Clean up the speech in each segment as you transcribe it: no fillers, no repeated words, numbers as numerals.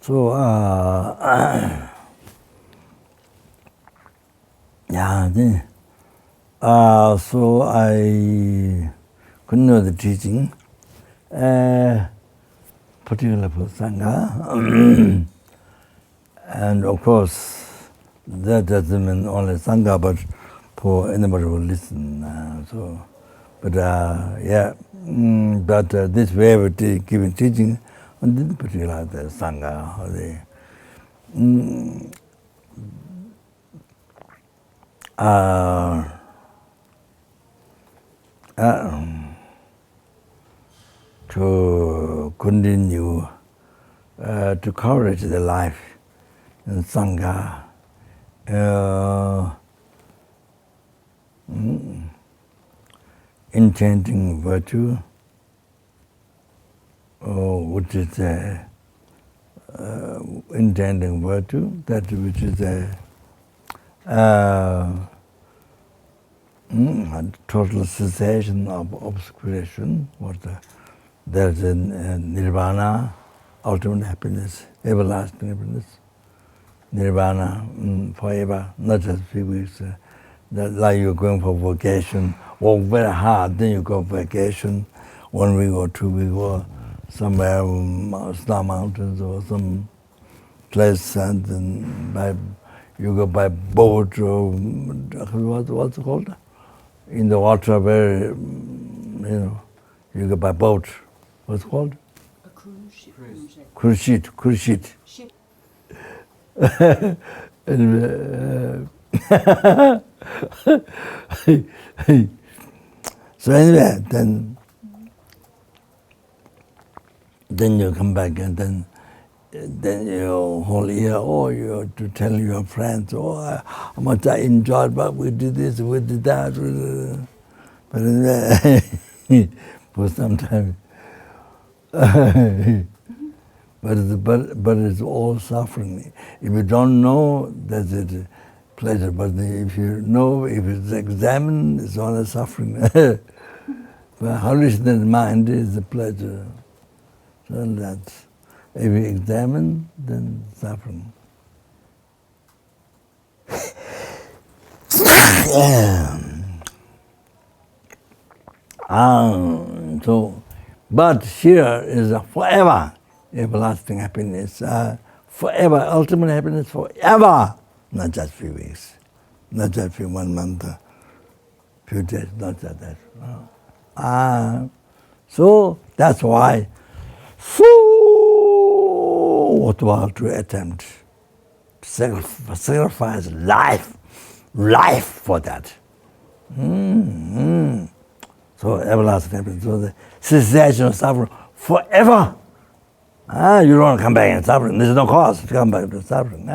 So, so I continue the teaching, particularly for Sangha. And of course, that doesn't mean only Sangha, but for anybody who listen. But this way of giving teaching, and in particular the Sangha, or to continue to courage the life in Sangha, enchanting virtue, which is enchanting virtue, that which is total cessation of obscuration, there's a nirvana, ultimate happiness, everlasting happiness. Nirvana forever, not just few weeks. Like you're going for vacation, work very hard, then you go vacation, 1 week or 2 weeks, or somewhere, Snow Mountains or some place, and then you go by boat, or what's it called? In the water, where, you go by boat. What's it called? A cruise ship. Cruise sheet. Ship. So anyway, then you come back, and then you whole year, you have to tell your friends, how much I enjoyed, but we did this, we did that. But anyway, for some time. But it's all suffering. If you don't know, that's a pleasure. But if you know, if it's examined, it's only suffering. But hallucinated mind is a pleasure. So that's, if you examine, then suffering. But here is a forever everlasting happiness, forever, ultimate happiness forever, not just few weeks, not just few 1 month, few days, not just that. So that's why so worthwhile to attempt, sacrifice life for that. So everlasting happiness, so the cessation of suffering forever. You don't want to come back and suffering. There's no cause to come back to suffering.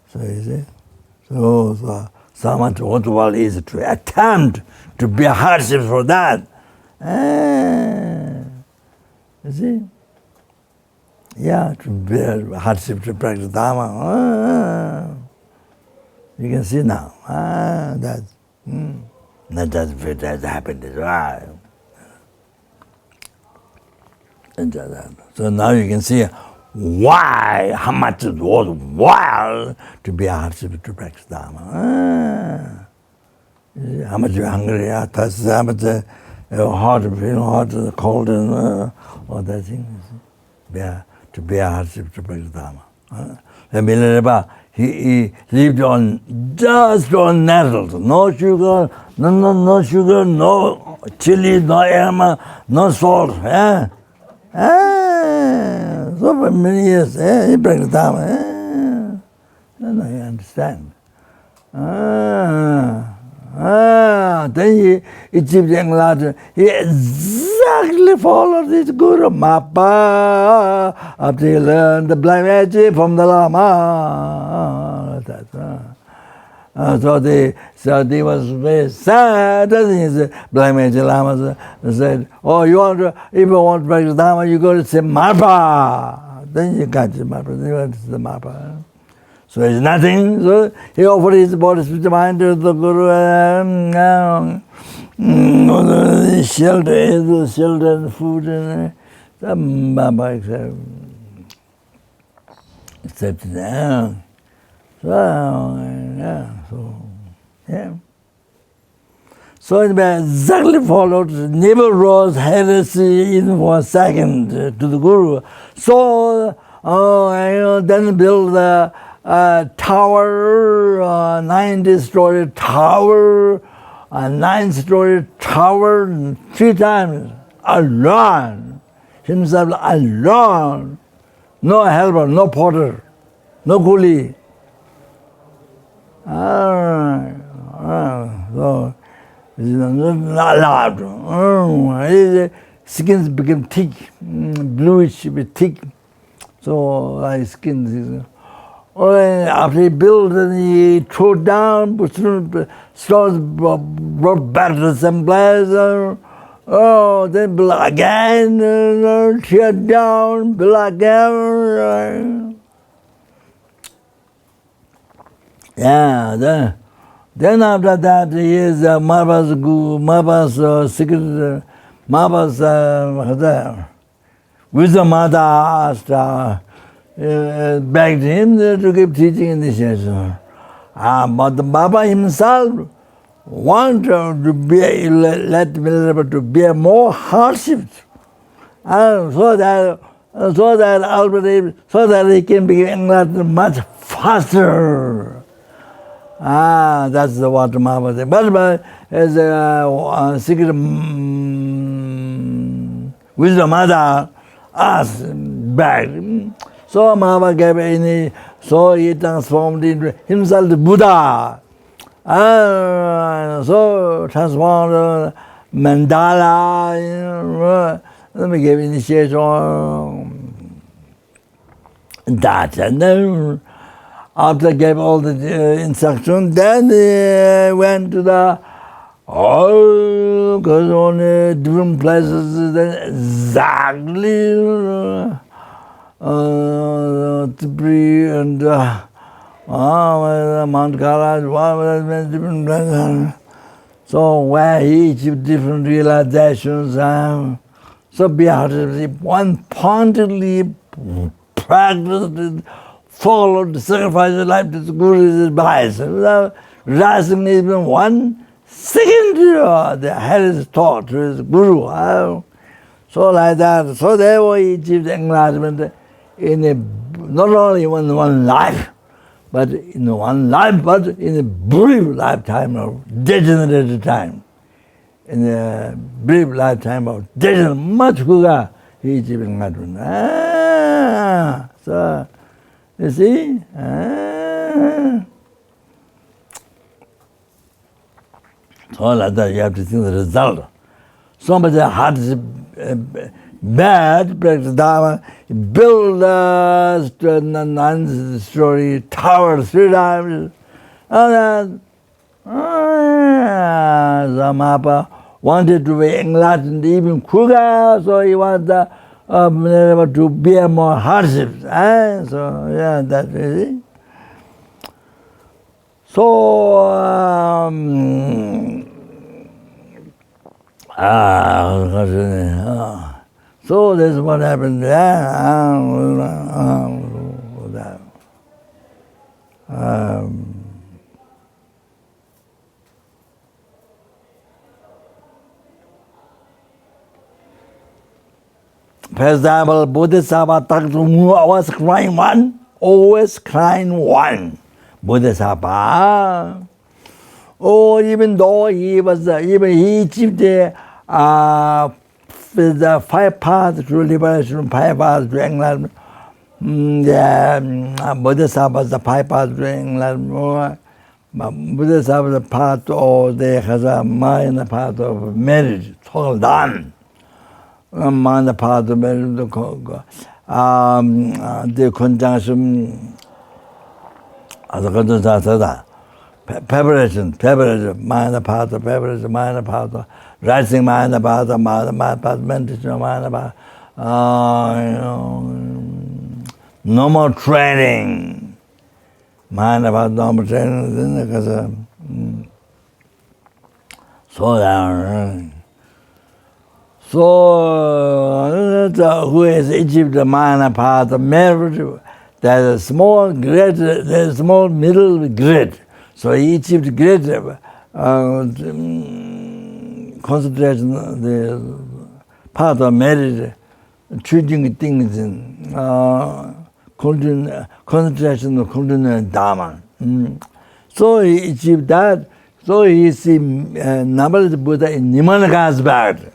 So you see, so much worthwhile is to attempt to bear hardships for that. You see, to bear hardship to practice Dharma. You can see now. That's not just fit as happiness. So now you can see why, how much it was worthwhile to be a hardship to practice Dharma. How much you're hungry, thirsty, how much hot, cold, and all that thing. To be a hardship to practice Dharma. Milarepa, he lived just on nettles, no sugar, no sugar, no chili, no yama, no salt. So for many years, he practiced Dharma. Then I understand. Then he achieved enlightenment. He exactly followed this Guru Mappa after he learned the blind magic from the Lama. So they was very sad. His blind magic Lama said, if you want to practice Dharma, you go to say Mappa. Then you can't say Mappa. Then you want to say Mappa. So it's nothing. So he offered his body, spirit, mind to the Guru, shelter and food, and some Baba accepted. Yeah. So it exactly followed, never rose heresy even for a second to the Guru. So then build a tower, 90-story tower, a 9-story tower, 3 times, alone, himself alone, no helper, no porter, no coolie. So it's not allowed. His skin became thick, bluish, thick. So his skin. After he built, and he threw down, stones brought back to some place. Then build again, tear down, build again. Yeah, then after that, he is Maba's guru, Maba's secret, Maba's wisdom mother asked, begged him to keep teaching initiation. But the Baba himself wanted to let Milarepa to bear more hardships, so that he can be enlightened much faster. That's what Mama said. But as a secret wisdom mother asked back. So Mama gave so he transformed into himself the Buddha. So transformed mandala, then we gave initiation. That, and then after gave all the instructions, then they went to the because on different places, exactly Tipri and Mount Kailash, different places. So where he achieved different realizations, so behind one-pointedly practiced, followed, sacrificed his life to the Guru's advice. Without rising even 1 second, the head is taught to his Guru. So like that. So therefore he achieved enlightenment in not only in one life, but in one life, but in a brief lifetime of degenerate time. In a brief lifetime of degenerate, much quicker he achieved enlightenment. So you see? So like that, you have to think the result. So much hardship, bad practice Dharma, build a 9-story tower 3 times. And Zamapa wanted to be enlightened even quicker, so he wanted to bear more hardships. So, yeah, that is it. So, so that's what happened there. For example, bodhisattva was crying one, always crying one. Bodhisattva. Even though he was, even he achieved the 5 paths to liberation, 5 paths to enlightenment. Bodhisattva is the 5 paths to enlightenment. Bodhisattva is the path of the mind, the path of marriage, total done. Mind, the path of marriage, the conjunction, preparation, mind, the path of preparation, mind, the path of rising, mind, the path of meditation, mind, the path. No more training. Mind about no more training, because slow down. So who has achieved the mind path of marriage, there's a small grade, there's a small middle grade. So he achieved great concentration, the part of merit, choosing things in concentration of continuing Dharma. So he achieved that. So he see number of the Buddha in Nimanaka's bad,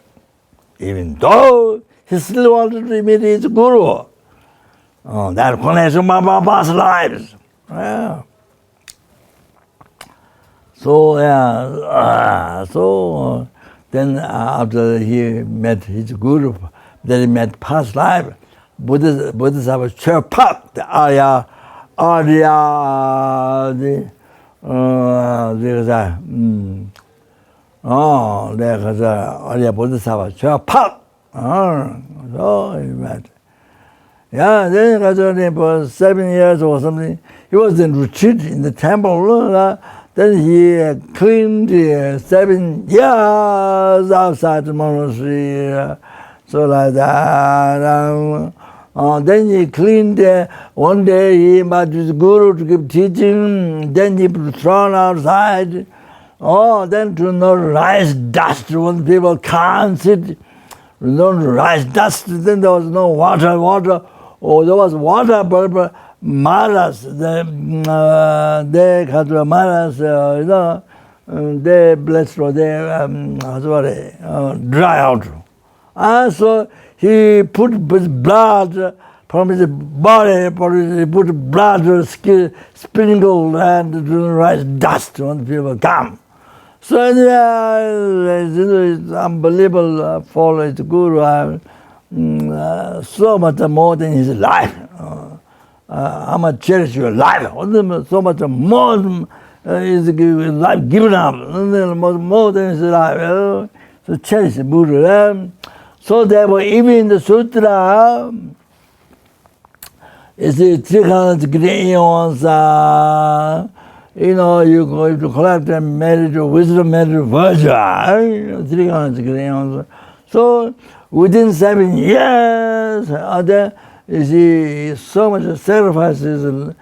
even though he still wanted to meet his guru. That connection of past lives. Yeah. So then after he met his guru, then he met past life. Bodhisattva Chopak, the Arya, there's a Arya Bodhisattva Chopak. So he met. Yeah, then for 7 years or something, he was in retreat in the temple. Then he cleaned 7 years outside the monastery, so like that. Then he cleaned, one day he met his guru to give teaching, then he was thrown outside. Then to no rice dust when people can't sit. No rice dust, then there was no water. There was water, but maras, they had maras, they blessed for their dry out. So he put his blood from his body, he put blood sprinkled and rice dust when people come. So it's unbelievable for his guru, so much more than his life. How much cherish your life? So much more is life given up, more than his life. So cherish the Buddha. So therefore, even in the sutra, it's the 300 eons. You go to collect and merit, wisdom, merit, virtue. 300 eons. So within 7 years, you see, so much sacrifices,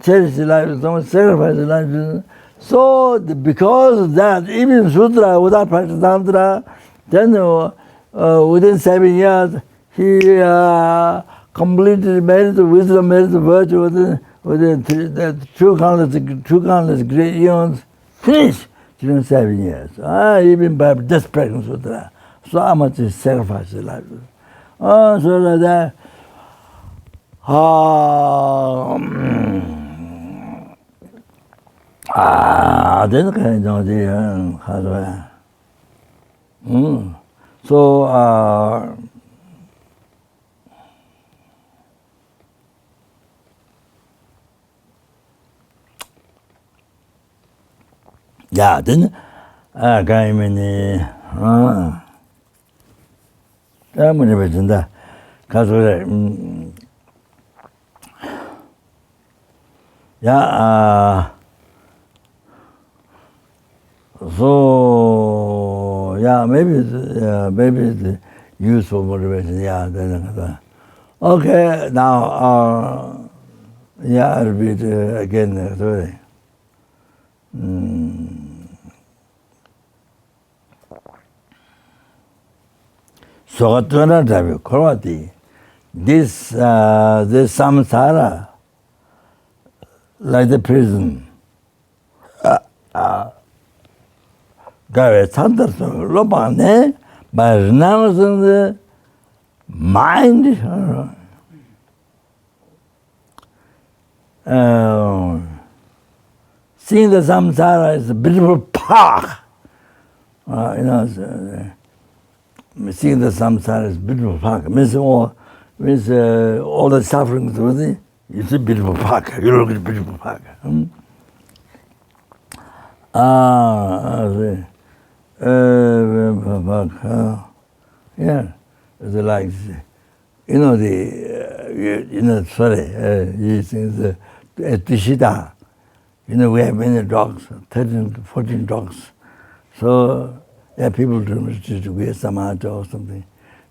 cherish life, so much sacrifice life. So because of that, even sutra, without practice tantra, then within 7 years, he completely merit, wisdom, merit, virtue, within the two countless great eons, finished during 7 years. Even by just practicing sutra. So much is sacrifice life. So like that. Then kind of how do I? So yeah, then came in Dharma 배준다. 가서 so maybe it's useful motivation. Then okay, now I'll repeat again. Sorry. Sogatwana Davi Korati. This samsara, like the prison. Gave Sanderson Lopane by renouncing the mind. Seeing the samsara is a beautiful park. Seeing the samsara is a beautiful park. Means all the sufferings with it. It's a beautiful park. You look at a beautiful park. Yeah, it's like, he thinks at Tishida, we have many dogs, 13 to 14 dogs. So, people to wear samadhi or something.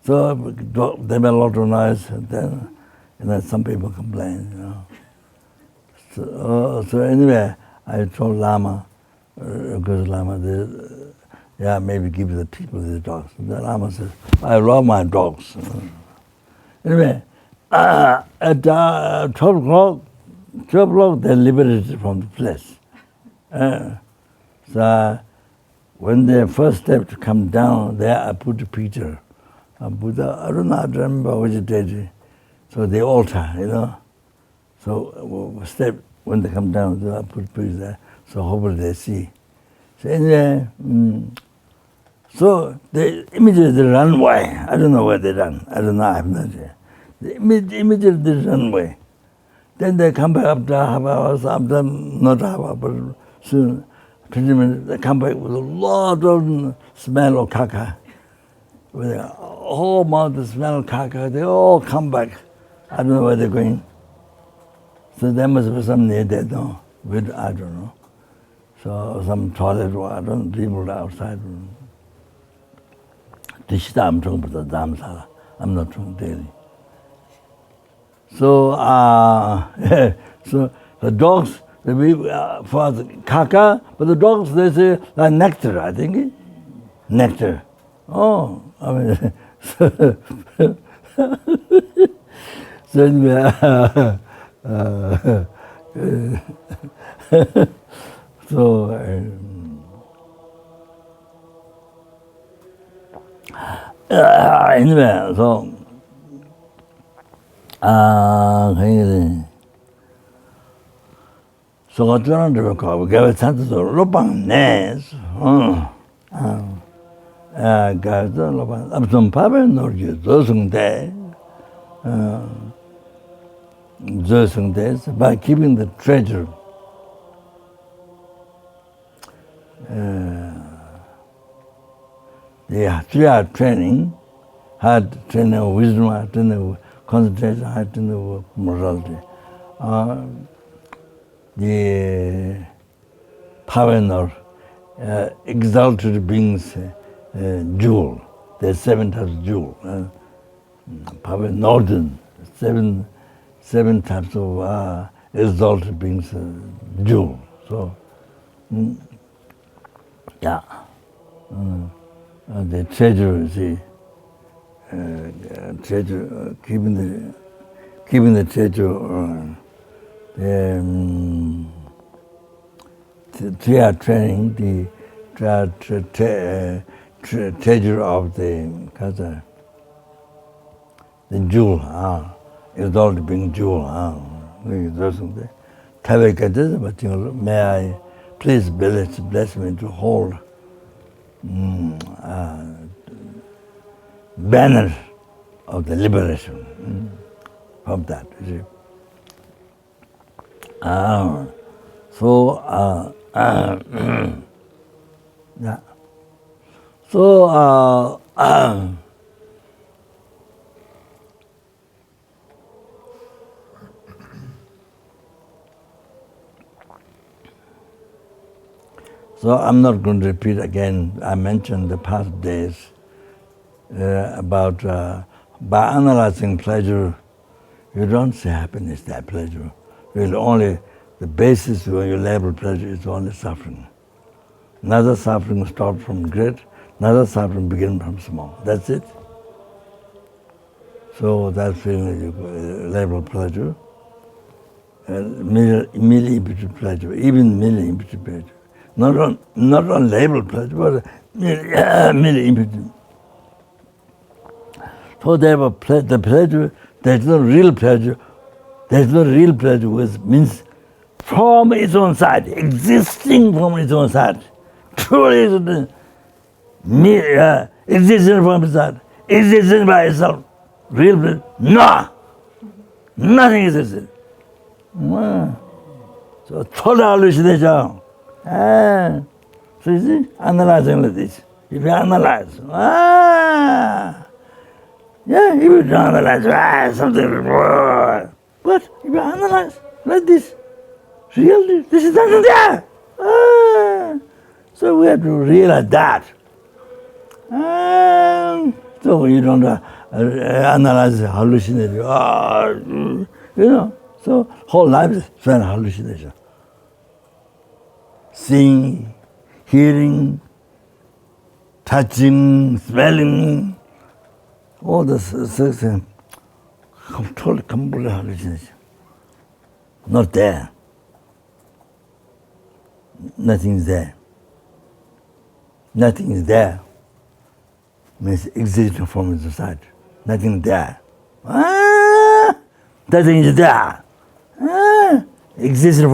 So, they made a lot of noise, and then some people complain, So anyway, I told Lama, because Lama, maybe give the people the dogs. The Lama says, I love my dogs. Anyway, at 12 o'clock, they're liberated from the flesh. So when they first step to come down, there I put a picture of Buddha. I don't remember which day. So the altar, So when they come down, I put a picture there. So hopefully they see. So anyway, so the immediately run away. I don't know where they run. I don't know. I have no idea. Immediately run away. Then they come back after half hours, not half hour, but soon, 20 minutes, they come back with a lot of smell of caca. With a whole mouth of smell of caca, they all come back. I don't know where they're going. So there must be some near there, no? I don't know. So some toilet water, people outside. I'm talking about the Dhamma. I'm not talking daily. So, so the dogs, for the caca, but the dogs, they say nectar, I think. Nectar. Oh, I mean, so anyway, so anyway, so so what do you want to give a chance to Lopang Nes? Guys, I'm some power, nor you, Zosung days, by keeping the treasure. The 3-hour training, hard training of wisdom, hard training of concentration, hard training of morality. The power of exalted beings, jewel. There's 7 types of jewel. Power northern, seven types of exalted beings, jewel. So, the treasure, see, treasure, keeping the treasure, the 3-hour training, the treasure of the jewel, exalted being jewel. May I please bless me to hold banner of the liberation from that. You see. Yeah. So so I'm not going to repeat again. I mentioned the past days about by analyzing pleasure, you don't see happiness, that pleasure. Really only the basis when you label pleasure is only suffering. Neither suffering starts from great, neither suffering begins from small. That's it. So that feeling you label pleasure, merely imputed pleasure, even merely imputed pleasure. Not on label pleasure, but merely imputed. So they have the pleasure, there's no real pleasure. There's no real pleasure, which means from its own side, existing from its own side. Truly existing from its side, existing by itself. Real pleasure? No! Nothing exists. So total hallucination. So you see, analyzing like this. If you analyze, if you don't analyze, something wrong. But if you analyze like this, really, this is nothing there. So we have to realize that. So you don't analyze hallucination. So whole life is spent hallucination. Seeing, hearing, touching, smelling, all the things, totally complete hallucination. Not there. Nothing is there. Nothing is there. Means existing from the side. Nothing there. Nothing is there. Existing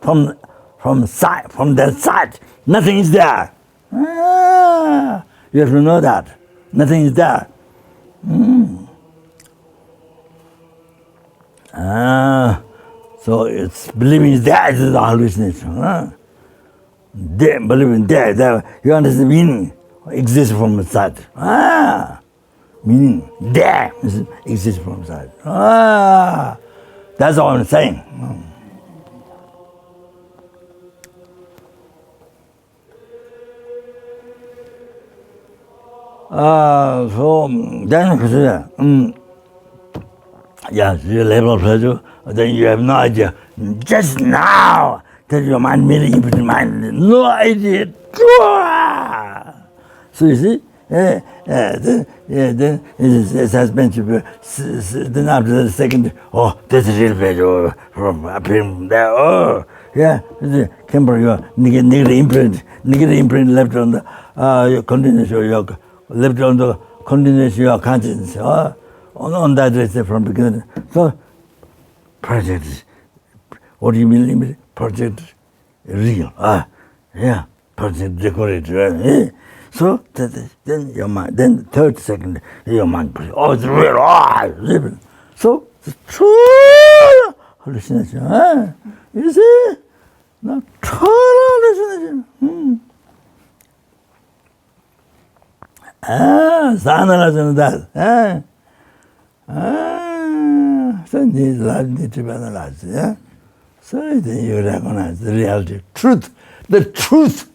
from side, from that side. Nothing is there. You have to know that. Nothing is there. So it's believing is there is a hallucination. Believing there, you understand the meaning. Exists from the side. Meaning there exists from the side. That's all I'm saying. So then, you level of pleasure, then you have no idea. Just now, that your mind merely infinite mind, no idea. So you see, then it has been to be, then after the second, that's a real pleasure from appearing there. Came from your negative imprint left on the your continuous, your left on the continuous your consciousness. On that is from beginning. So, project. What do you mean? Project real. Project decorated. So then your mind. Then third second your mind. It's real. So the true hallucination. You see, not total hallucination. So analyzing that. So life needs to be analyzed. So then you recognize the reality, truth, the truth.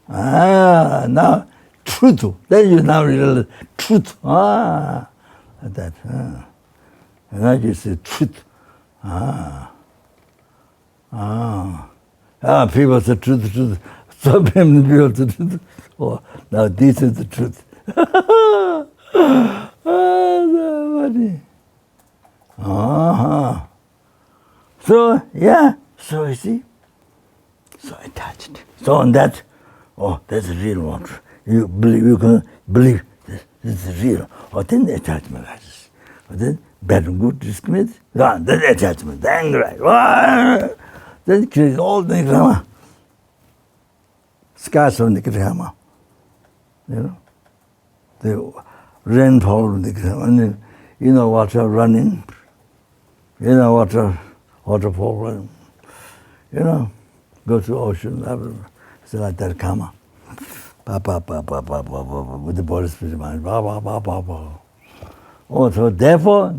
Now truth. Then you now realize truth. That. Now you see truth. People say truth. So many people say truth. Now this is the truth. So so you see, so attached. So on that, that's a real one. You can believe this is real. Then the attachment arises. Then bad and good discriminate. Then the attachment, the anger, then it creates all the nirvana. Scars of nirvana. The rainfall of nirvana. Water running. Waterfall running. Go to ocean. It's like that karma. With the body, spirit, mind. So therefore,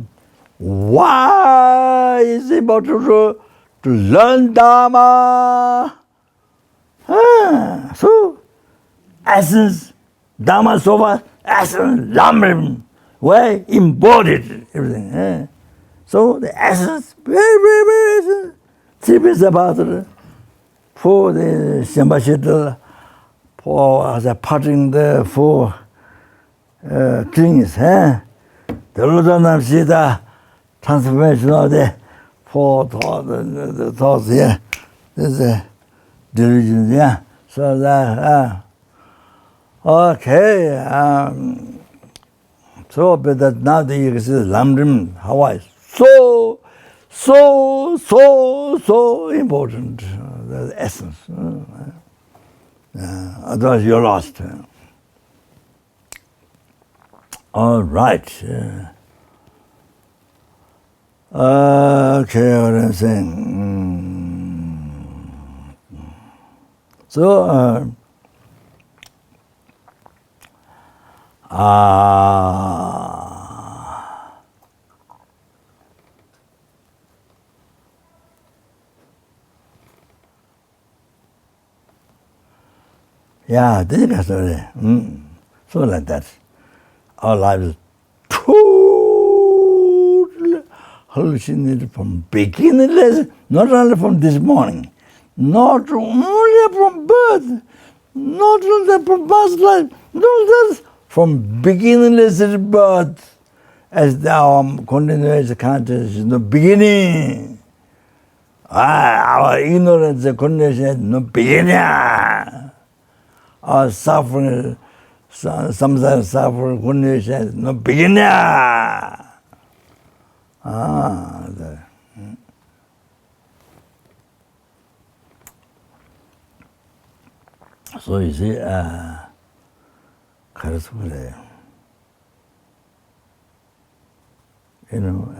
why is it important to learn Dharma? So, essence, Dharma, Zopa, essence, Lama, where embodied everything. So the essence, very essence, 3 pieces about it. For the Shambhashita, for the parting the 4 things, the Rudhanam Sita transformation of the 4 thoughts, there's a delusion, so that, okay, so but that now that you can see the Lamrim, Hawaii, so important, the essence. Otherwise you're lost. All right. Okay, what I'm saying. So, this is the story. So like that. Our life is too hallucinated from beginningless, not only from this morning, not only from birth, not only from past life, not just from beginningless birth, as our continuous consciousness is no beginning. Our ignorance continuous has no beginning. Our suffering, samsara suffering continuous has no beginning. So you see, 가르쳐 그래요. You know,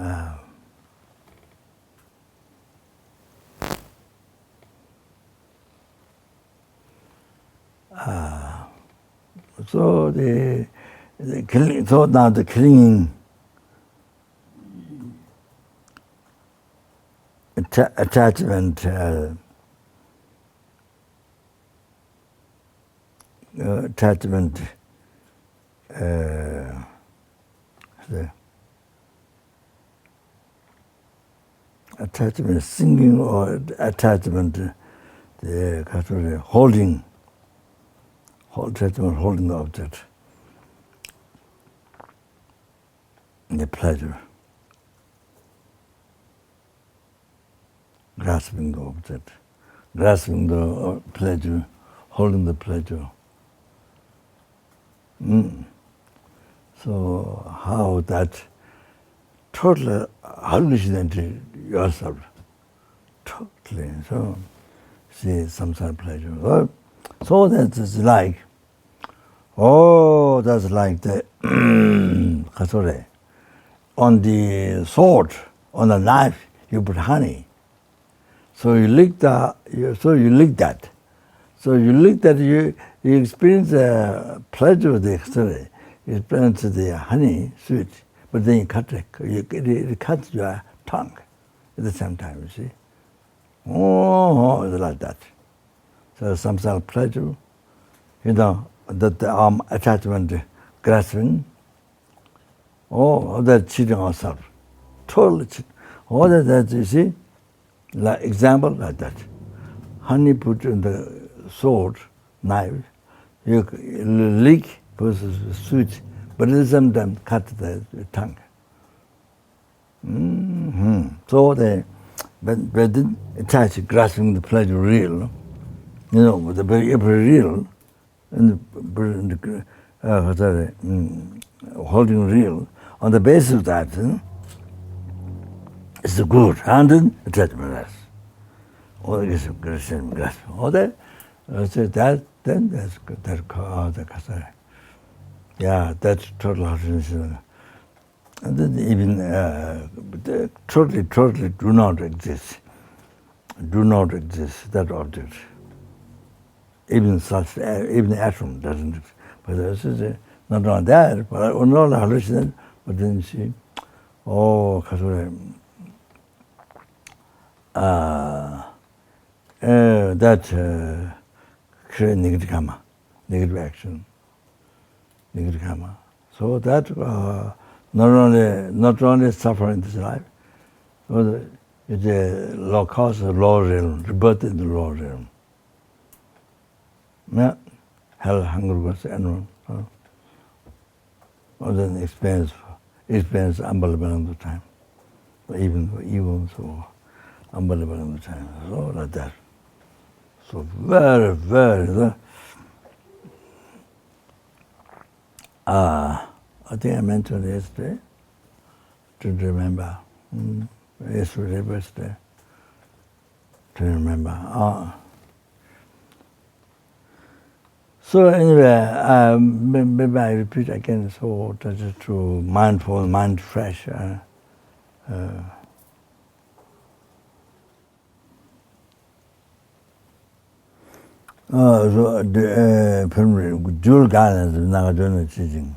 so the killing, so now the clinging, attachment, attachment, attachment, singing or attachment, the holding. Holding the object, the pleasure, grasping the object, grasping the pleasure, holding the pleasure. So how that totally hallucinated yourself, totally. So see samsara pleasure. So that's like, that's like the on the sword, on the knife, you put honey. So you lick that. So you lick that. You experience the pleasure of the external. You experience the honey, sweet, but then you cut it. It cuts your tongue at the same time. You see, it's like that. So samsara pleasure, you know, that the attachment, grasping, that cheating ourselves, totally cheating. All that you see, like example like that. Honey put in the sword, knife, you lick versus sweet, but at the same time cut the tongue. So but then attach, grasping the pleasure real. You know, the very real, and holding real. On the basis of that, it's the good, and then attachment. All this grasping. All that, so that then that's called the kasara. Yeah, that's total hallucination. And then even totally do not exist. Do not exist, that object. Even the atom doesn't exist. But this is not only that, but not only hallucinate, but then you see, that create negative karma, negative action, negative karma. So that not only suffer in this life, but it's a low cost, a low realm, rebirth in the low realm. Yeah, hell, hunger, was animal. Or then experience unbelievable amount of time, or even eons or unbelievable amount of time. So like that. So very, very. I think I mentioned yesterday. To remember, yesterday. To remember. So anyway, maybe I repeat again. So that is to mindful, mind fresh. So the jewel gardens of Nagadona teaching.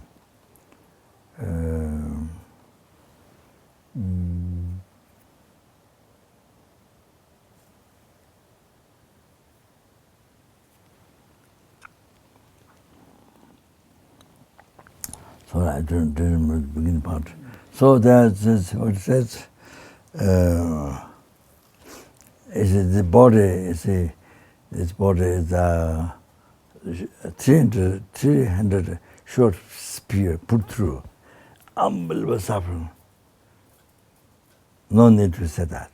So I don't remember the beginning part. So there's this, what it says, the body, this body is 300 short spear put through. Unbelievable suffering. No need to say that.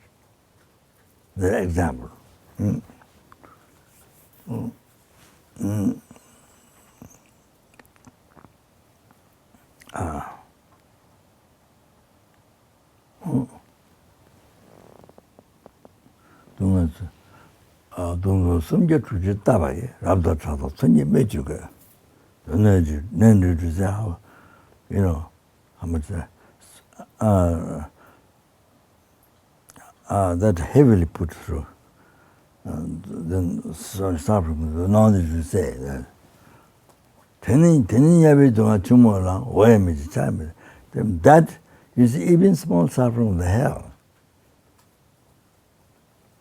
The example. 동서 숨겨 주지 따바에 랍다 차도 손이 매주고 너네지 내내 주세요. You know, how much that heavily put through. Then suffering, no need to say that. 되는 야비 동안 주모랑 오해미지 참. That is even small suffering of the hell.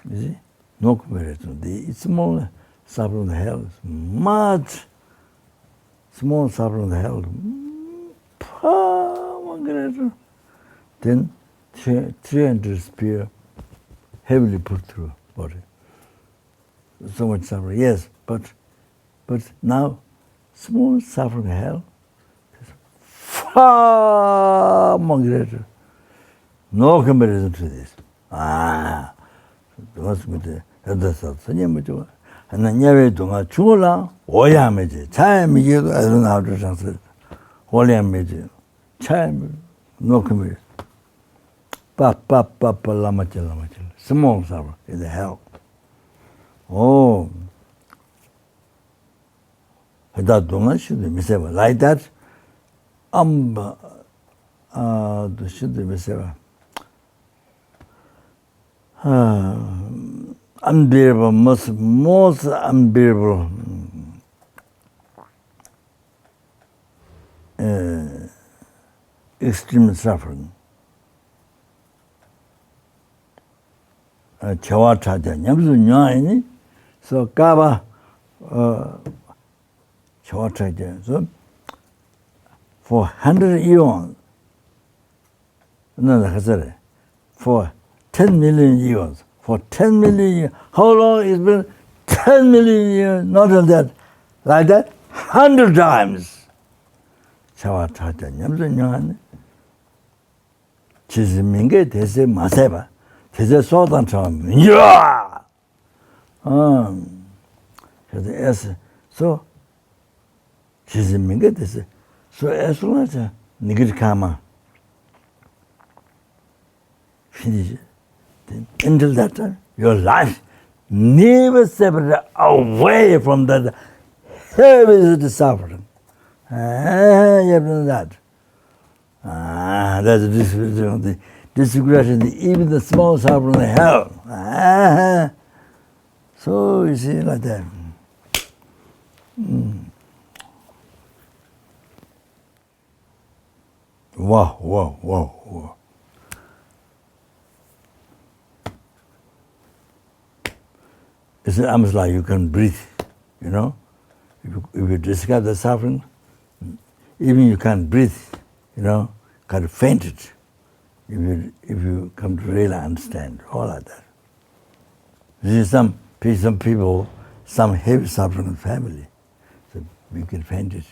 You see? No comparison. The small suffering of the hell is much small suffering of the hell. Then 300 spear heavily put through body. So much suffering. Yes, but now small suffering of hell is far more greater. No comparison to this. 그래서 선생님은 좀 하는 예외 동안 죽을라 오야매지 차야매지도 애들 나오죠 장스 오야매지 차야매 노크미 빠빠빠빠 라마칠 small suffering is hell. that 동안 should be miserable like that should be miserable. Unbearable, most unbearable extreme suffering. 저와 차자 무슨 녀아니? So 까봐 저와 차자. So for 100 eons, no, for 10 million years. For 10 million years. How long it's been? 10 million years. Not only that. Like that, 100 times. 차와 차자 무슨 녀아니? 지스민게 대세 마세바. 대세 소단처럼 야! 그래서 에스 so 지스민게 대세 so 에스라자 니글 카마 finish. Until that time, your life never separated away from that heavy suffering. You have done that. That's the discretion, even the small suffering of hell. So you see, like that. Wow. It's almost like you can breathe, you know. If you describe the suffering, even you can't breathe, you know, kind of fainted. If you come to really understand all like that. You see some people, some heavy suffering in family, so you can faint it.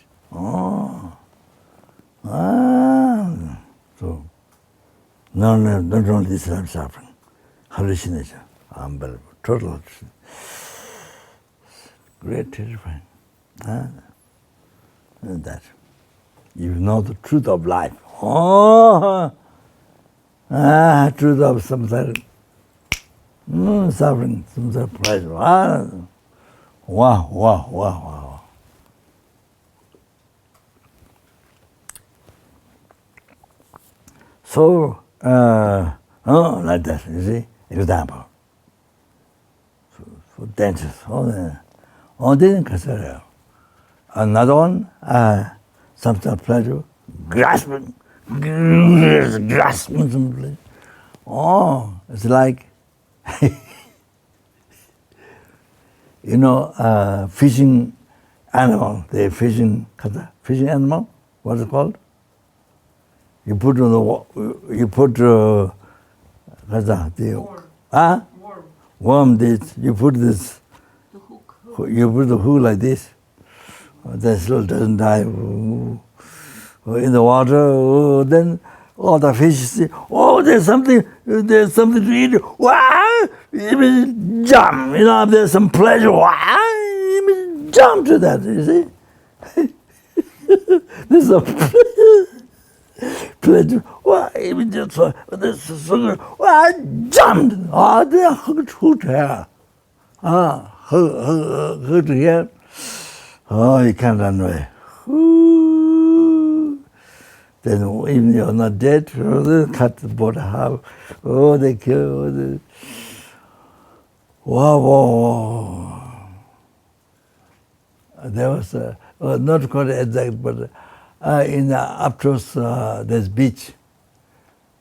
So not only this suffering, hallucination, unbelievable, total hallucination. Great terrifying. That. You know the truth of life. Truth of samsara. Suffering, samsara pleasure. Wow. So, like that, you see, example. So dangerous. Didn't consider. Another one, some sort of pleasure, grasping some pleasure. It's like, you know, fishing animal. The fishing animal. What's it called? You put Worm. This. You put this. The hook. You put the hook like this. That still doesn't die. In the water, then all the fish say, "Oh, there's something to eat." Wow! Jump. There's some pleasure. Wow! Jump to that. You see. There's a pleasure. Wow! This is so good. Wow! Jumped. They hooked here. Hooked here. Oh, you can't run away. Ooh. Then even you're not dead, they cut the boat half. Oh, they kill. Wow. There was not quite exact, but in Aptos, there's beach.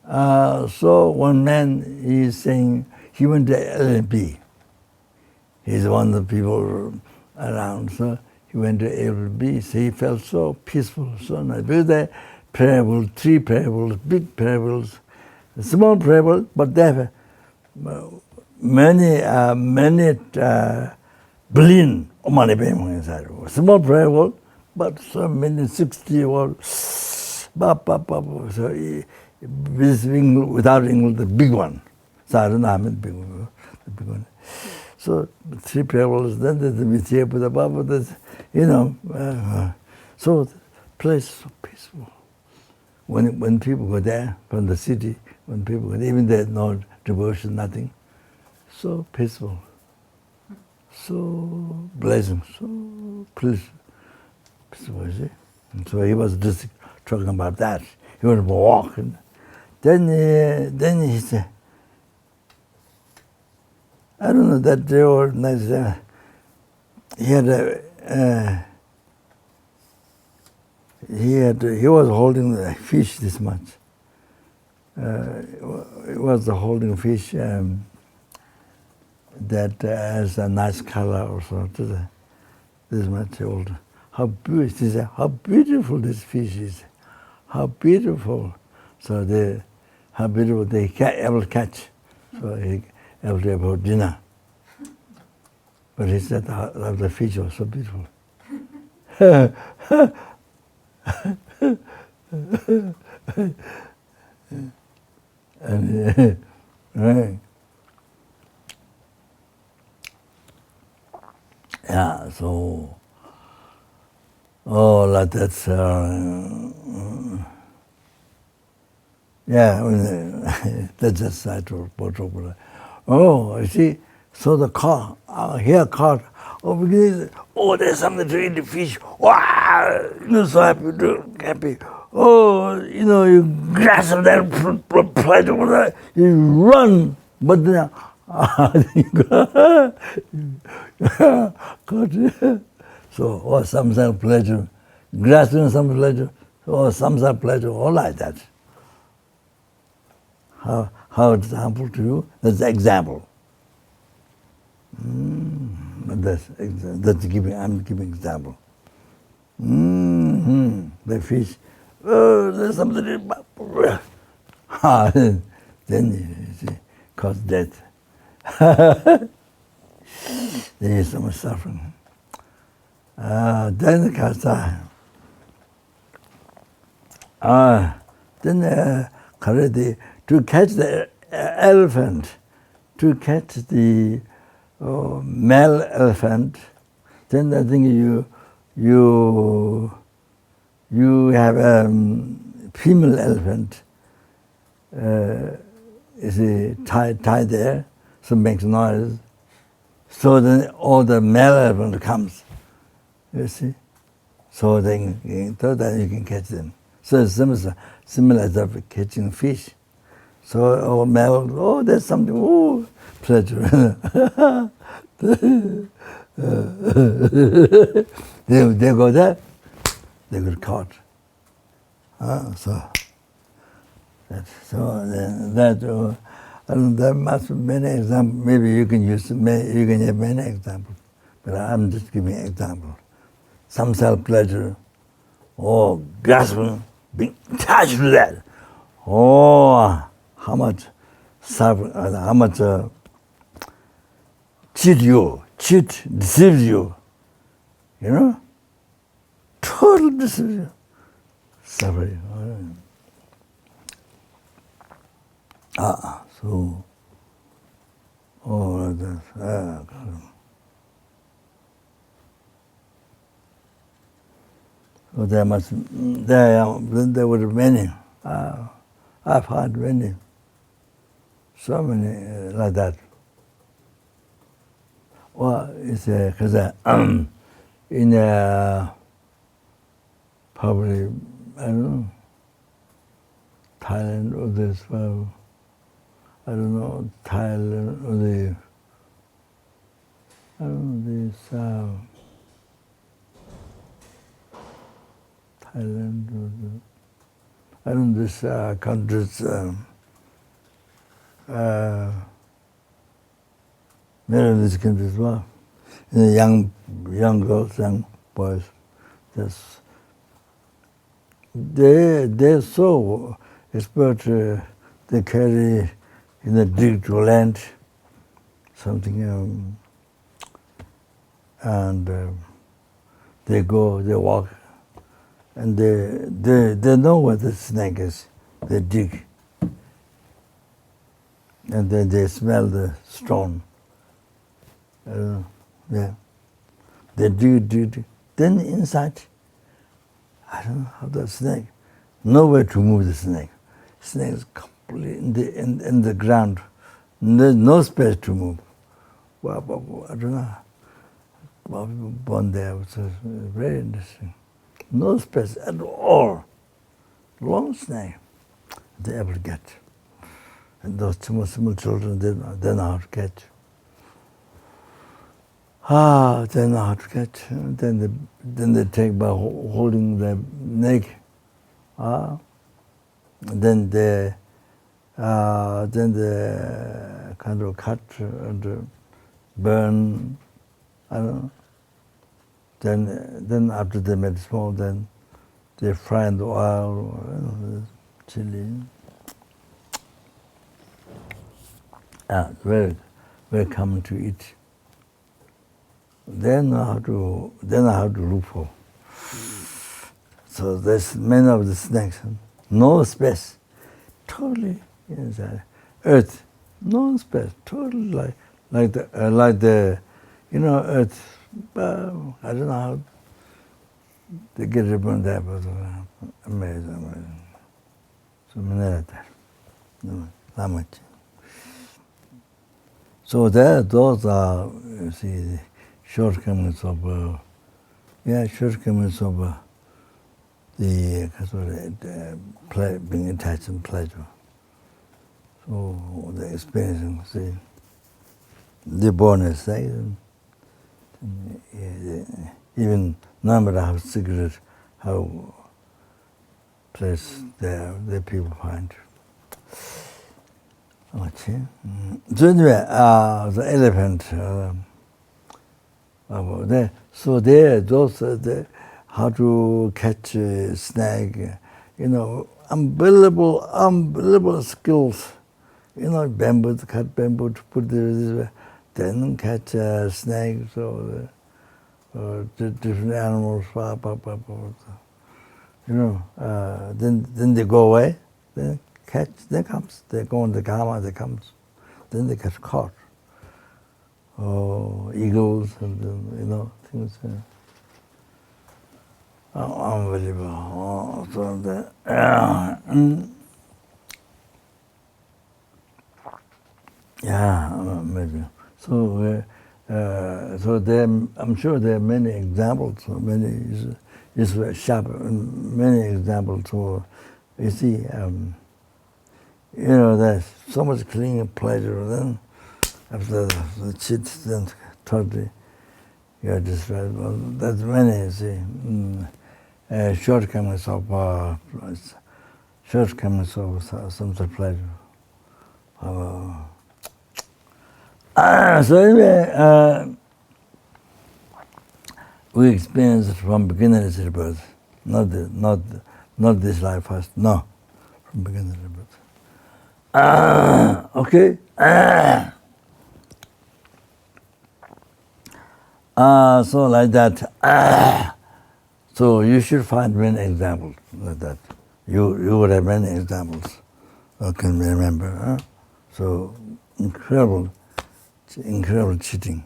So one man is saying he went to LNP. He's one of the people around, so he went to LNP. So he felt so peaceful, so nice. Because there parables, 3 parables, big parables, small parables, but they have many billion money inside. Small parable, but so many 60 or so this without English, the big one. So I don't know how many big one, the big one. So 3 parables, then there's the Milarepa with the Baba, there's, so the place is so peaceful. When people go there from the city, when people go there, even there's no devotion, nothing, so peaceful, so blessing, so peaceful, you see. And so he was just talking about that. He was walking. Then he said, I don't know, that day or next day, he was holding the fish this much. He was holding fish that has a nice color or so, this much old. How beautiful this fish is. How beautiful. So how beautiful they able to catch. So he able to have dinner. But he said the fish was so beautiful. And right. Yeah, so that's that's just I told. Oh, you see, so the car, here car, there's something to eat the fish. Wow, so happy. Oh, you grasp that pleasure, you run, but then, so, some sort of pleasure, grasping some pleasure, or some sort of pleasure, all like that. How example to you? That's the example. That's giving. I'm giving example. The fish. Oh, there's something. Then you see, cause death. There is so much suffering. Then to catch the elephant, to catch the male elephant, then I think you have a female elephant is tied there, so it makes noise. So then all the male elephant comes, you see. So then you can catch them. So it's similar as of catching fish. So all male, there's something, pleasure. They go there, they get caught. There must be many examples. Maybe you can have many examples, but I'm just giving an example. Some self-pleasure, grasping, being attached to that. How much suffering, how much deceives you, you know? Total deceives you. Suffering. So, all that. So there were many. I've had many, so many like that. Well, it's because in probably, I don't know, Thailand or this, well, I don't know, Thailand or Thailand or this countries, many of these countries as well. Young girls, young boys, they're so expert. They carry dig to land something, and they walk, and they know where the snake is. They dig, and then they smell the stone. Yeah, they dig. Then inside, I don't know how the snake, nowhere to move the snake. Snake is completely in the ground. There's no space to move. Well, I don't know. Well, people born there, which is very interesting. No space at all. Long snake. They able to get. And those small children, they know how to catch. They know how to catch. Then they take by holding the neck. Then they kind of cut and burn. I don't know. Then after they made small, then they fry in the oil, chili. Very, very common to eat. They know how to look for. So there's many of the snakes, no space, totally inside earth, no space, totally like the earth. I don't know how they get it on that, but amazing. So many like that, Lama. So those are, you see, shortcomings of being attached in pleasure. So the experiencing, see, the bonus, even no matter how cigarette, how place the people find. Okay. So anyway, the elephant. How to catch a snake, unbelievable skills. Bamboo, to cut bamboo, to put this way, then catch a snake, so different animals, then they go away, then catch, then comes, they go in the Karma, they comes, then they get caught. Eagles and things. Unbelievable. Maybe. So I'm sure there are many examples. Many is sharp. Many examples. So you see, there's so much clinging pleasure. Then after the cheat, then totally you're destroyed. Well, that's many. You see, shortcomings of some sort of pleasure. So anyway, we experience it from beginning to birth, not this life first. No, from beginning to birth. Okay. So like that. So you should find many examples like that. You would have many examples. I can remember. So incredible cheating.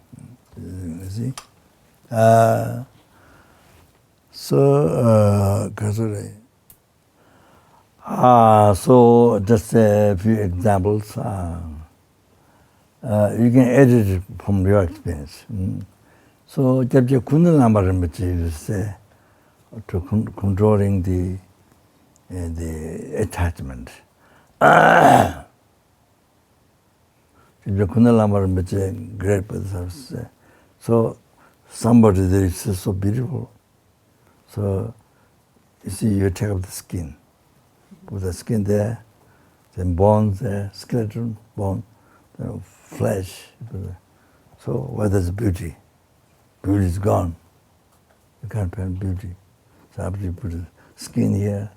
You see. So just a few examples. You can edit it from your experience. So जब जो कुंडल number में say to controlling the attachment. जब जो कुंडल number में great bodhisattva. So somebody there is so beautiful. So you see, you take up the skin. With the skin there, then bones there, skeleton, bone, flesh. So where there's beauty? Beauty is gone. You can't find beauty. So after you put the skin here,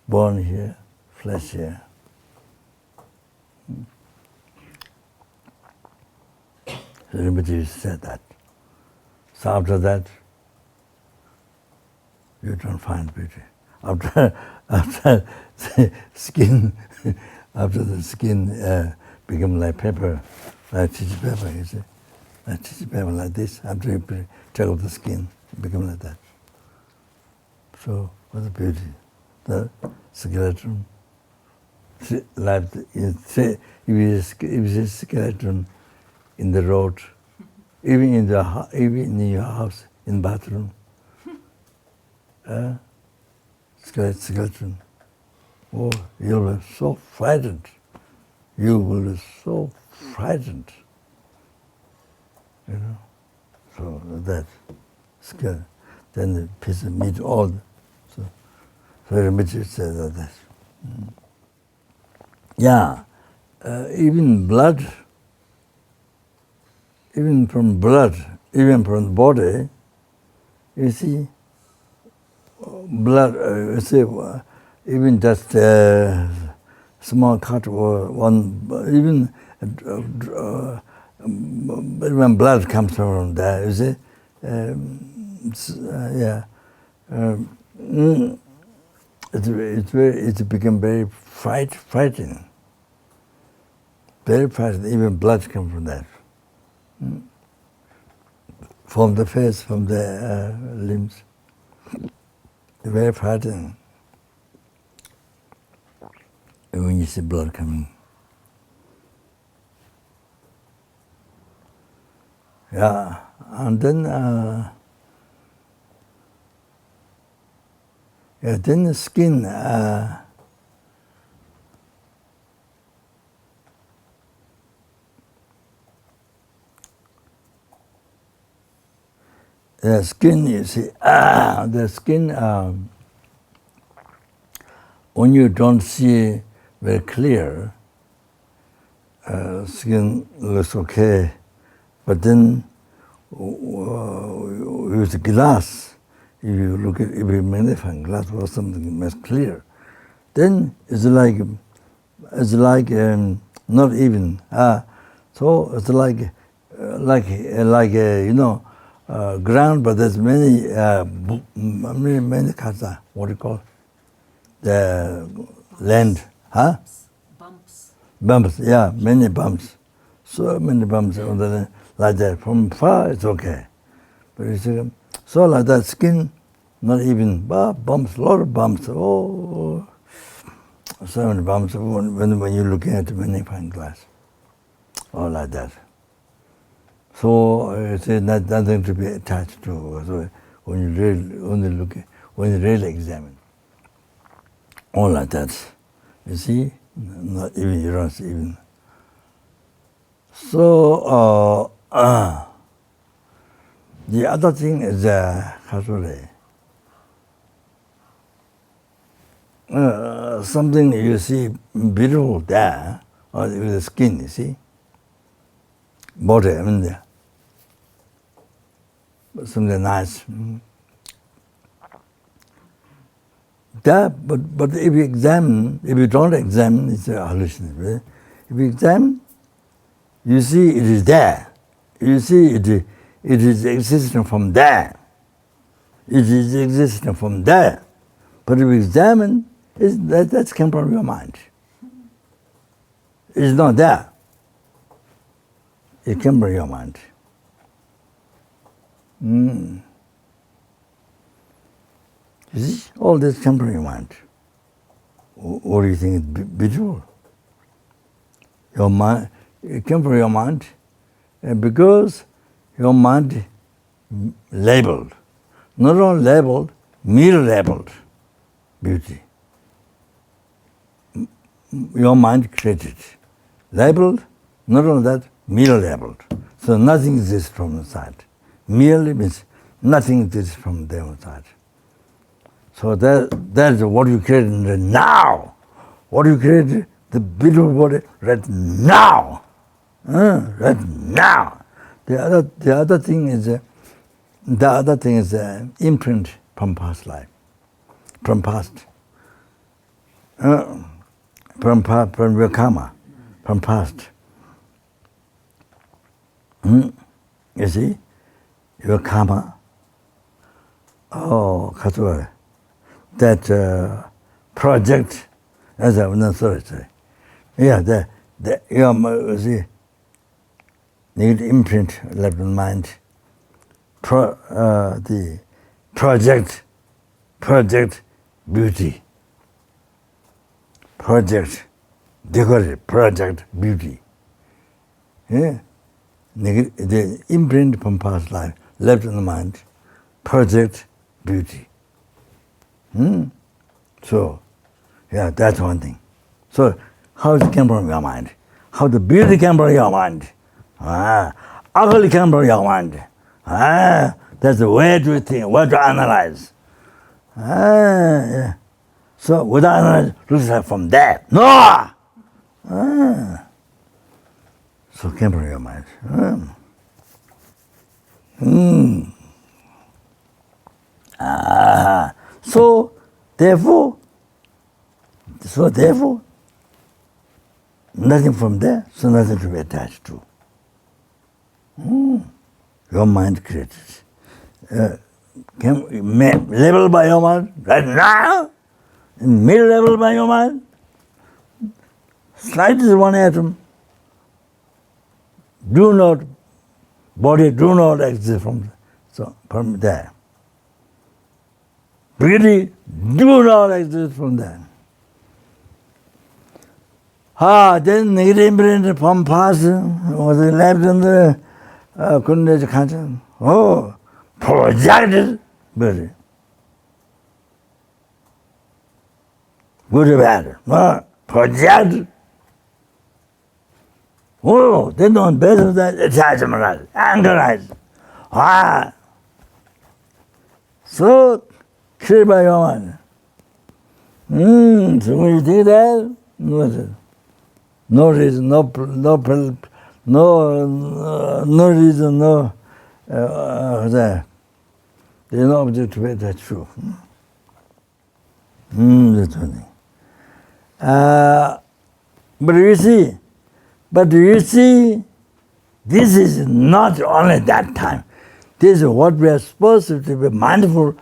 bone here, flesh here. So Rinpoche said that. So after that, you don't find beauty. After the skin, after the skin become like pepper, like tissue paper, you see. Like tissue paper like this, after you take off the skin, it becomes like that. So what's the beauty? The skeleton, like if you see a skeleton in the road, even in your house, in the bathroom, skeleton. Oh, you'll be so frightened. You will be so frightened. You know? So that skeleton. Then the piece of meat, all. So Rinpoche said that. Yeah, even blood, even from the body, you see, blood, you see, even just small cut or one, even when blood comes from there, you see, it's become very frightening. Very frightening, even blood comes from that. From the face, from the limbs. Very frightening. When you see blood coming. Yeah, and then then the skin, the skin, you see, the skin, when you don't see very clear, skin looks okay, but then with glass, if you look at every magnifying glass or something that's clear, then it's like not even. So it's like you know, ground, but there's many kata, what do you call it? The land, huh? Bumps, yeah, many bumps. So many bumps on the land, like that. From far, it's okay. But you see, so like that, skin, not even bumps, a lot of bumps. Oh, so many bumps when you're looking at the magnifying glass. All like that. So it's nothing to be attached to. So when you really examine, all like that. You see, not even you don't see even. So the other thing is something you see beautiful there, or with the skin, you see, body, I mean there. Something nice. But if you examine, if you don't examine, it's a hallucination. If you examine, you see it is there. You see it is existing from there. It is existing from there. But if you examine, that's come from your mind. It's not there. It came from your mind. You see, all this comes from your mind. What do you think is beautiful? Your mind, it came from your mind, and because your mind labeled, not only labeled, Milarepa beauty. Your mind created. Labeled, not only that, Milarepa. So nothing exists from the side. Merely means nothing exists from the outside. So that's what you create in the now. What you create, the beautiful body, right now. Right now. The other thing is imprint from past life, from past, from your karma, from past. You see, your karma. Oh, that project, as I was sorry. Yeah, you see, need imprint left in mind. The project beauty, project degenerate, project beauty. Yeah, the imprint from past life left in the mind, project beauty. So, yeah, that's one thing. So, how it came from your mind? How the beauty came from your mind? Ugly came from your mind. That's the way to think, way to analyze. Yeah. So, without analyze, looks like from there. No! So, came from your mind. So, therefore, nothing from there, so nothing to be attached to. Your mind created. Labeled by your mind, right now, middle level by your mind, slightest one atom, body do not exist from there. Beauty do not exist from there. Then negative imprint from past was left in the Kundesh conscience. Projected beauty. Good or bad? Projected. They don't better that attachment, anger. So, created by your mind. So when you think that, no reason, no reason, there. There's no object to be that's true. That's one thing. But you see, this is not only that time. This is what we are supposed to be mindful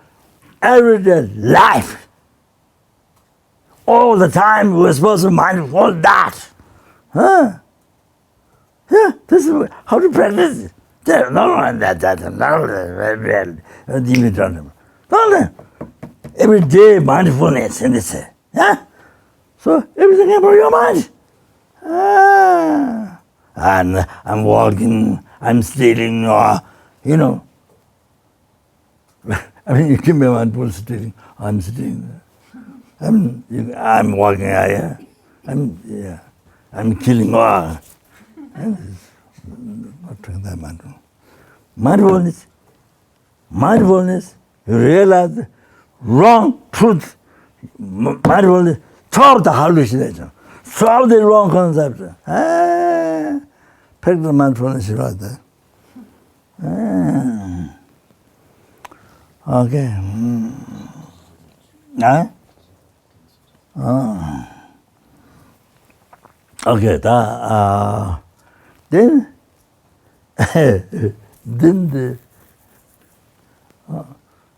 everyday life. All the time we're supposed to be mindful that. Yeah, this is how to practice it. Every day mindfulness in this. Yeah? So everything about your mind. And I'm walking, I'm stealing, you can be mindful stealing. I'm stealing. I'm walking here. I'm killing. Not doing that mindful. Mindfulness, you realize the wrong truth. Mindfulness, solve the hallucination. Solve the wrong concept. Practical mindfulness is right there. Okay. Okay, then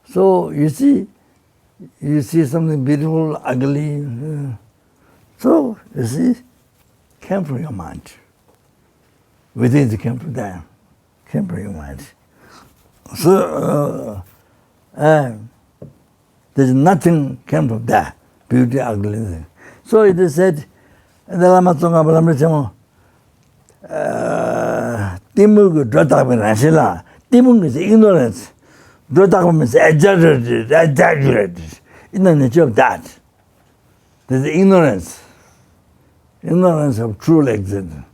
so you see something beautiful, ugly. So you see, came from your mind. Within it came from there, came from your mind. So there's nothing came from there, beauty, ugly. So it is said, the Lama Tsonga Balamrichamo, Timur Drotakman, Timur is ignorance. Drotakman is exaggerated. In the nature of that, there's ignorance of true existence.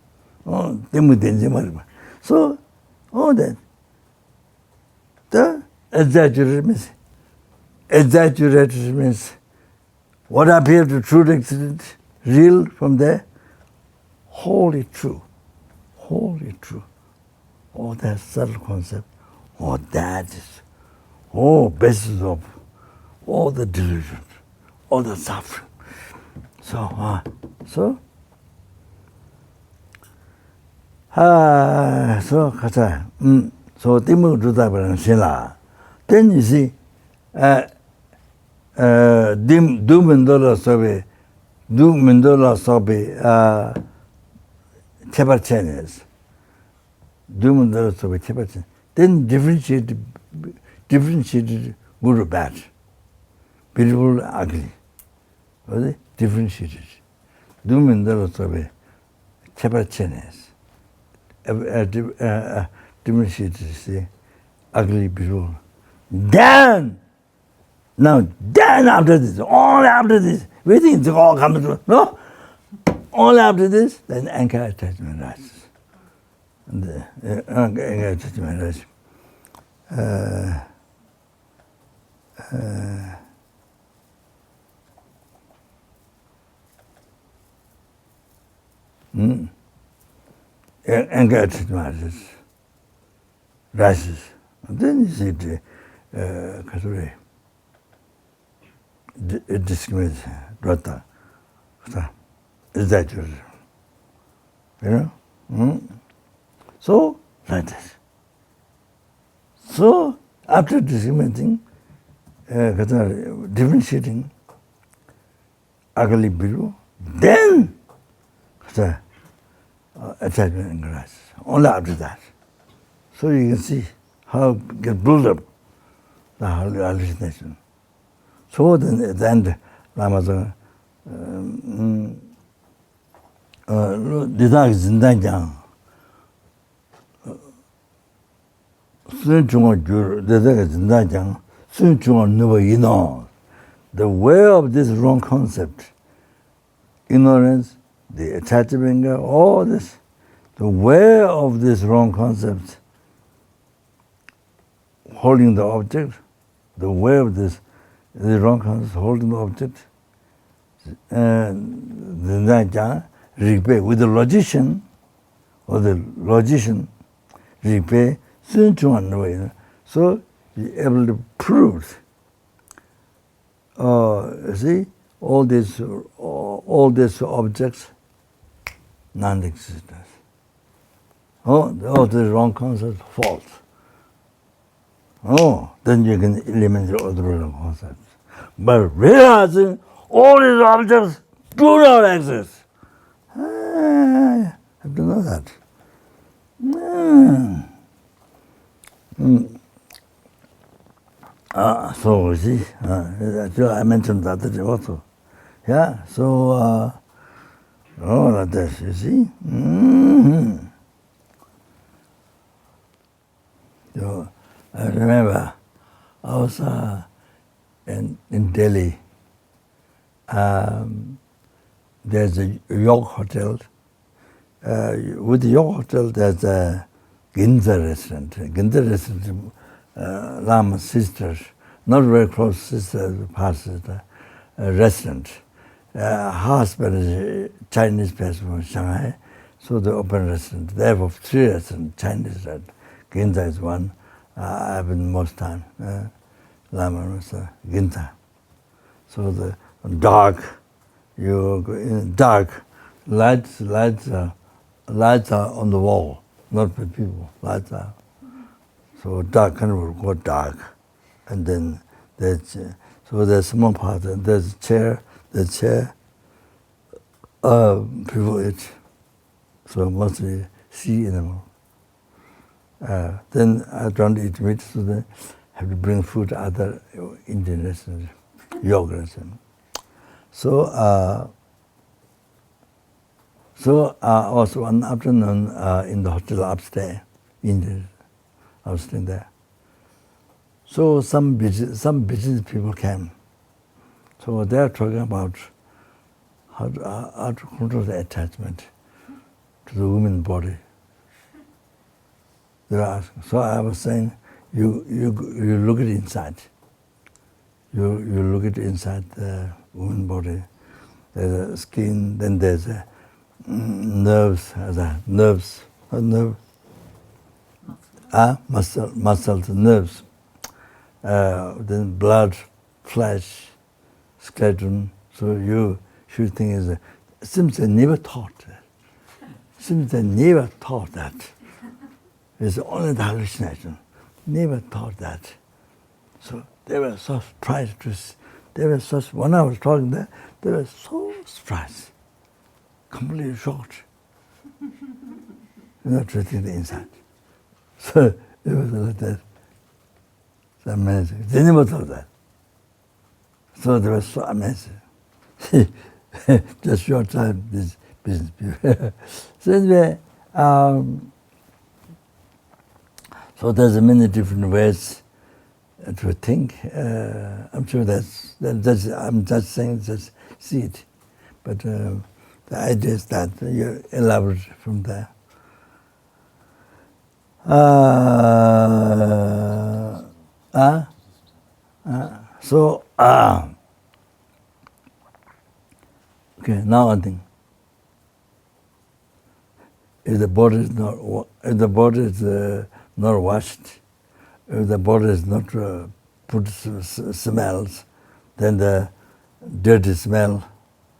So, all that. The exaggerated means what appears to true existence, real from there, wholly true. All that subtle concept, all that is, basis of all the delusion, all the suffering. So Timu Drutabaran Sila. Then you see, Dumendola Sobe, Chepachenes. Dumendola Sobe Chepachen. Then differentiated good or bad, beautiful, ugly. Was it? Differentiated. Dumendola Sobe Chepachenes. Differentiated, see, ugly, beautiful. Then after this, only after this, we think it all comes to, no? Only after this, then anger attachment rises. And the anger attachment rises. Anger attachment rises. And then you see the discriminates, rata, exaggeration. You know? So, like this. So, after discriminating, differentiating, ugly below, then attachment arises. Only after that. So you can see how it gets built up, the hallucination. So then at the end, Lama said, Didak Zindanjang, Sun Chunga Jur, Didak Zindanjang, Sun Chunga Nuba Yino. The way of this wrong concept, ignorance, the attachment, all this, the way of this wrong concept, holding the object, the way of this, the wrong concept, holding the object, and the repay with the logician, repay, so you're able to prove, see, all these objects, non-existence. All the wrong concepts, false. Then you can eliminate all the wrong concepts. But realizing all these objects do not exist. I have to know that. So you see, I mentioned that also. Yeah, so all of this, you see. So I remember I was in Delhi. There's a York hotel. With the York hotel, there's a Ginza restaurant. Ginza restaurant, Lama's sister, not very close sister, past sister, restaurant. Her husband is a Chinese person from Shanghai, so they open a restaurant. They have 3 restaurants, Chinese restaurant. Ginza is one. I've been most time. Lama was Ginza. So the dark, you go in dark, lights are on the wall, not for people. Lights are. So dark kind of go dark, and then there's small part. There's a chair. The chair. People eat, so mostly sea animal. Then I don't eat meat, so then have to bring food to other Indian restaurants, yogurts. So also one afternoon in the hotel upstairs, Indian, I was staying there. So some business people came. So they are talking about how to control the attachment to the woman body. They were asking. So I was saying, you look at inside. You look at inside the woman body. There's a skin, then there's a nerves, muscles, nerves. Then blood, flesh, skeleton. So you should think is seems they never taught that. It's only the hallucination. Never taught that. So they were so surprised when I was talking there, they were so surprised. Completely shocked. Not treating the inside. So it was like that. It's amazing. They never thought that. So they were so amazing. Just short time, these business people. So anyway, so there's many different ways to think. I'm sure I'm just saying, just see it. But the idea is that you elaborate from there. Okay, now one thing. If the body is not washed, if the body is not put smells, then the dirty smell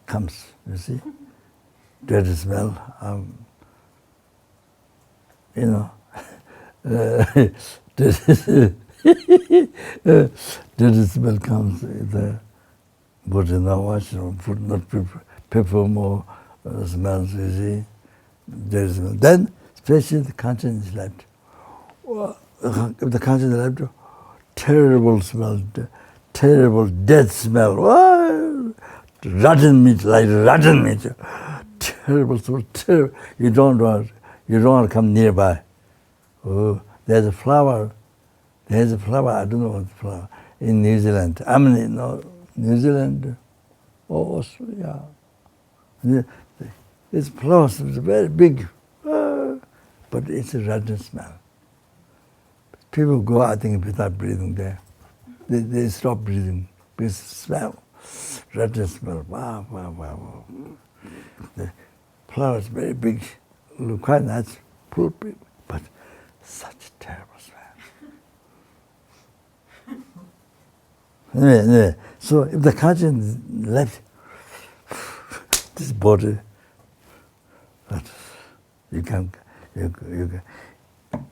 comes. You see, dirty smell. Dirty smell comes. The body not washed, put not perfume or smells. You see. Then, especially the conscience is left. If the conscience is left, terrible smell, terrible dead smell. Rotten meat, terrible smell, terrible. You don't want to come nearby. Oh, there's a flower. I don't know what flower in New Zealand. New Zealand, Australia. This flower is very big, but it's a rotten smell. People go, I think, without breathing there. They stop breathing because smell, rotten smell. Wow. The flower is very big, look quite nice, but such a terrible smell. Anyway, so if the conscience left this body, you can,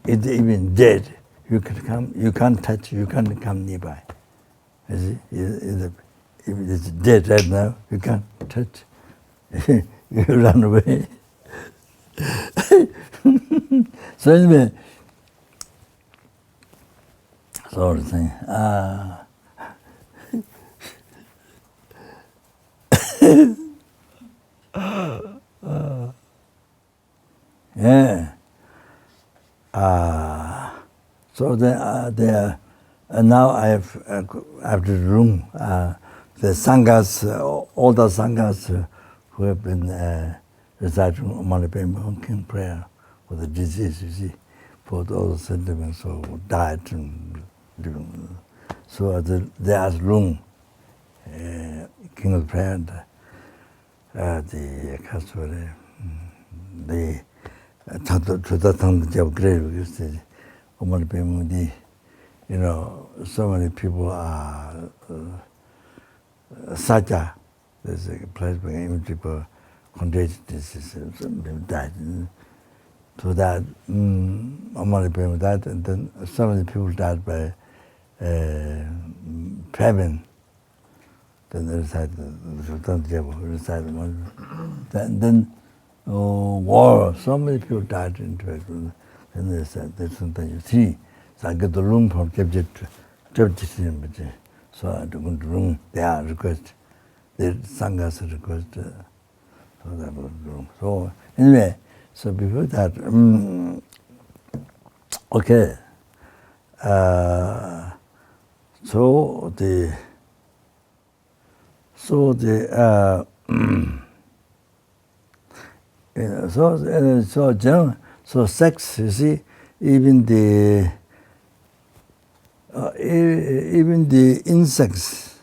it's even dead. You can't touch, you can't come nearby. You see, if it's dead right now, you can't touch. You run away. So anyway, sort of thing. Yeah. So now I have the room. The sanghas, all the sanghas who have been reciting Milarepa King prayer for the disease, you see, for all the sentiments of diet and living. So there's room. King of prayer, the Kaswari, the so many people are Satya, there's a place where immunity for contagious diseases, some people died. So that, many people died, and then some of the people died by famine. Then the other side, then war, so many people died in Tibet. Then they said, sometimes you see, so I get the room from Kebjet, so I took the room, they are request, the Sanghas request, so that was the room. So anyway, so before that, okay, so sex, you see, even the insects,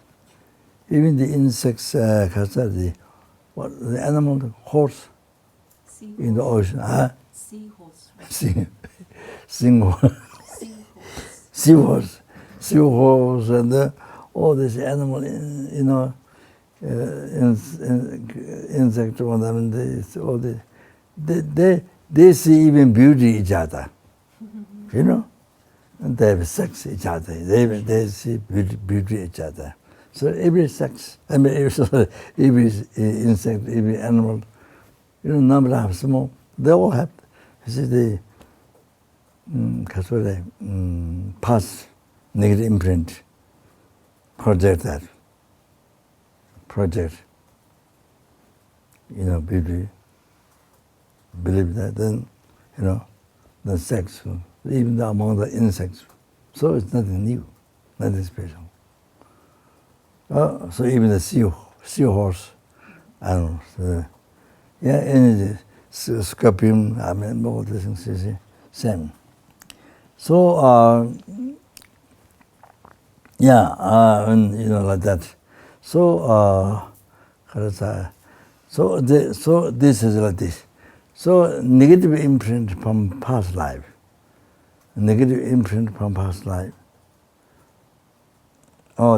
what the animal, the horse in the ocean, Seahorse. Seahorse, and all this animal, insect, all them, they see even beauty each other, and they have sex each other. They see beauty each other. So every sex, every insect, every animal, number of small, they all have. You see the past negative imprint, project, beauty, believe that, then, the sex, even among the insects. So it's nothing new, nothing special. So even the seahorse animals, any scorpion, all these things is same. So, like that. So, so this is like this. So negative imprint from past life. Oh,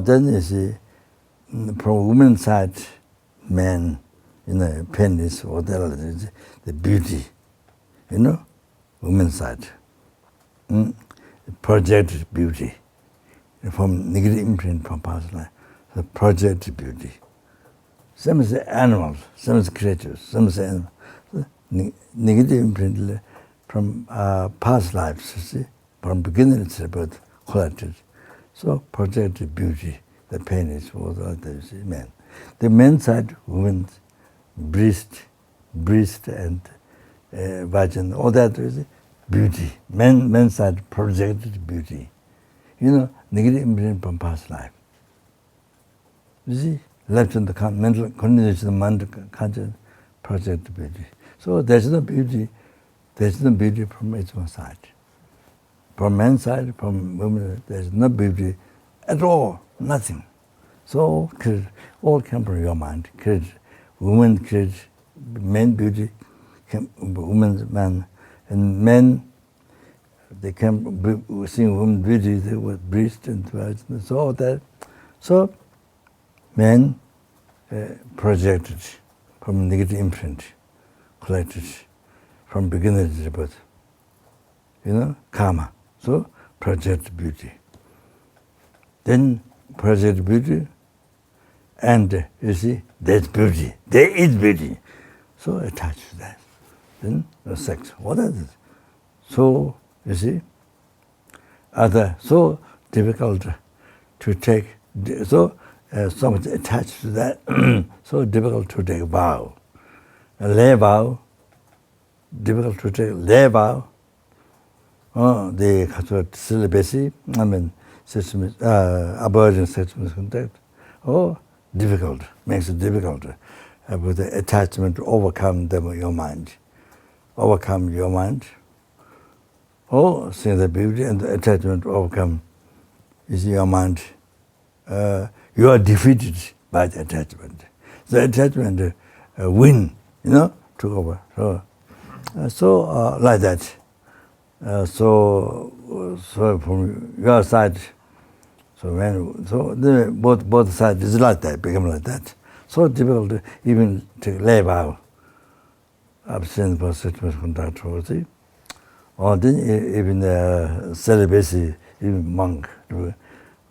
then you see, from women's side, man, penis, whatever, the beauty, women's side. Projected beauty. From negative imprint from past life. The projected beauty. Same as the animals, same as creatures, same as animals. Negative imprint from past lives, you see, from beginning it's about collected. So projected beauty, the penis, all that, you see, man. The men's side, women's breast and vagina, all that is beauty. Men's side projected beauty. Negative imprint from past life. You see, left in the mental condition, the mind conscious projected beauty. So there's no beauty from each one side. From men's side, from women, there's no beauty at all, nothing. So all come from your mind. Women create men beauty, women's man, and men, they can see women beauty, they were breast and vagina, so all that. So men projected from negative imprint, collected from beginning to birth. Karma. So project beauty. Then project beauty, and you see, there's beauty. There is beauty. So attached to that. Then the sex. What is it? So, you see, so difficult to take, so much attached to that, so difficult to take vow. A lay vow, difficult to take lay vow. The celibacy, avoiding sexual contact. Difficult, makes it difficult with the attachment to overcome your mind. Overcome your mind. See the beauty and the attachment to overcome is your mind. You are defeated by the attachment. The attachment win, took over. So like that. So from your side, both sides is like that, become like that. so difficult even to lay vow. Absent for such much contact, see. Or then even celibacy, even monk,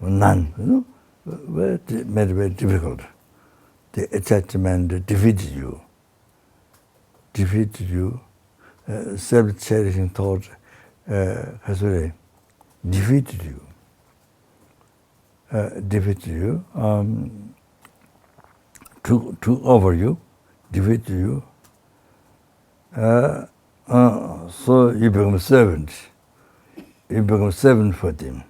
nun, very difficult. The attachment defeated you. Self-cherishing thought defeated you. Took over you, defeated you. So you become a servant. You become a servant for them.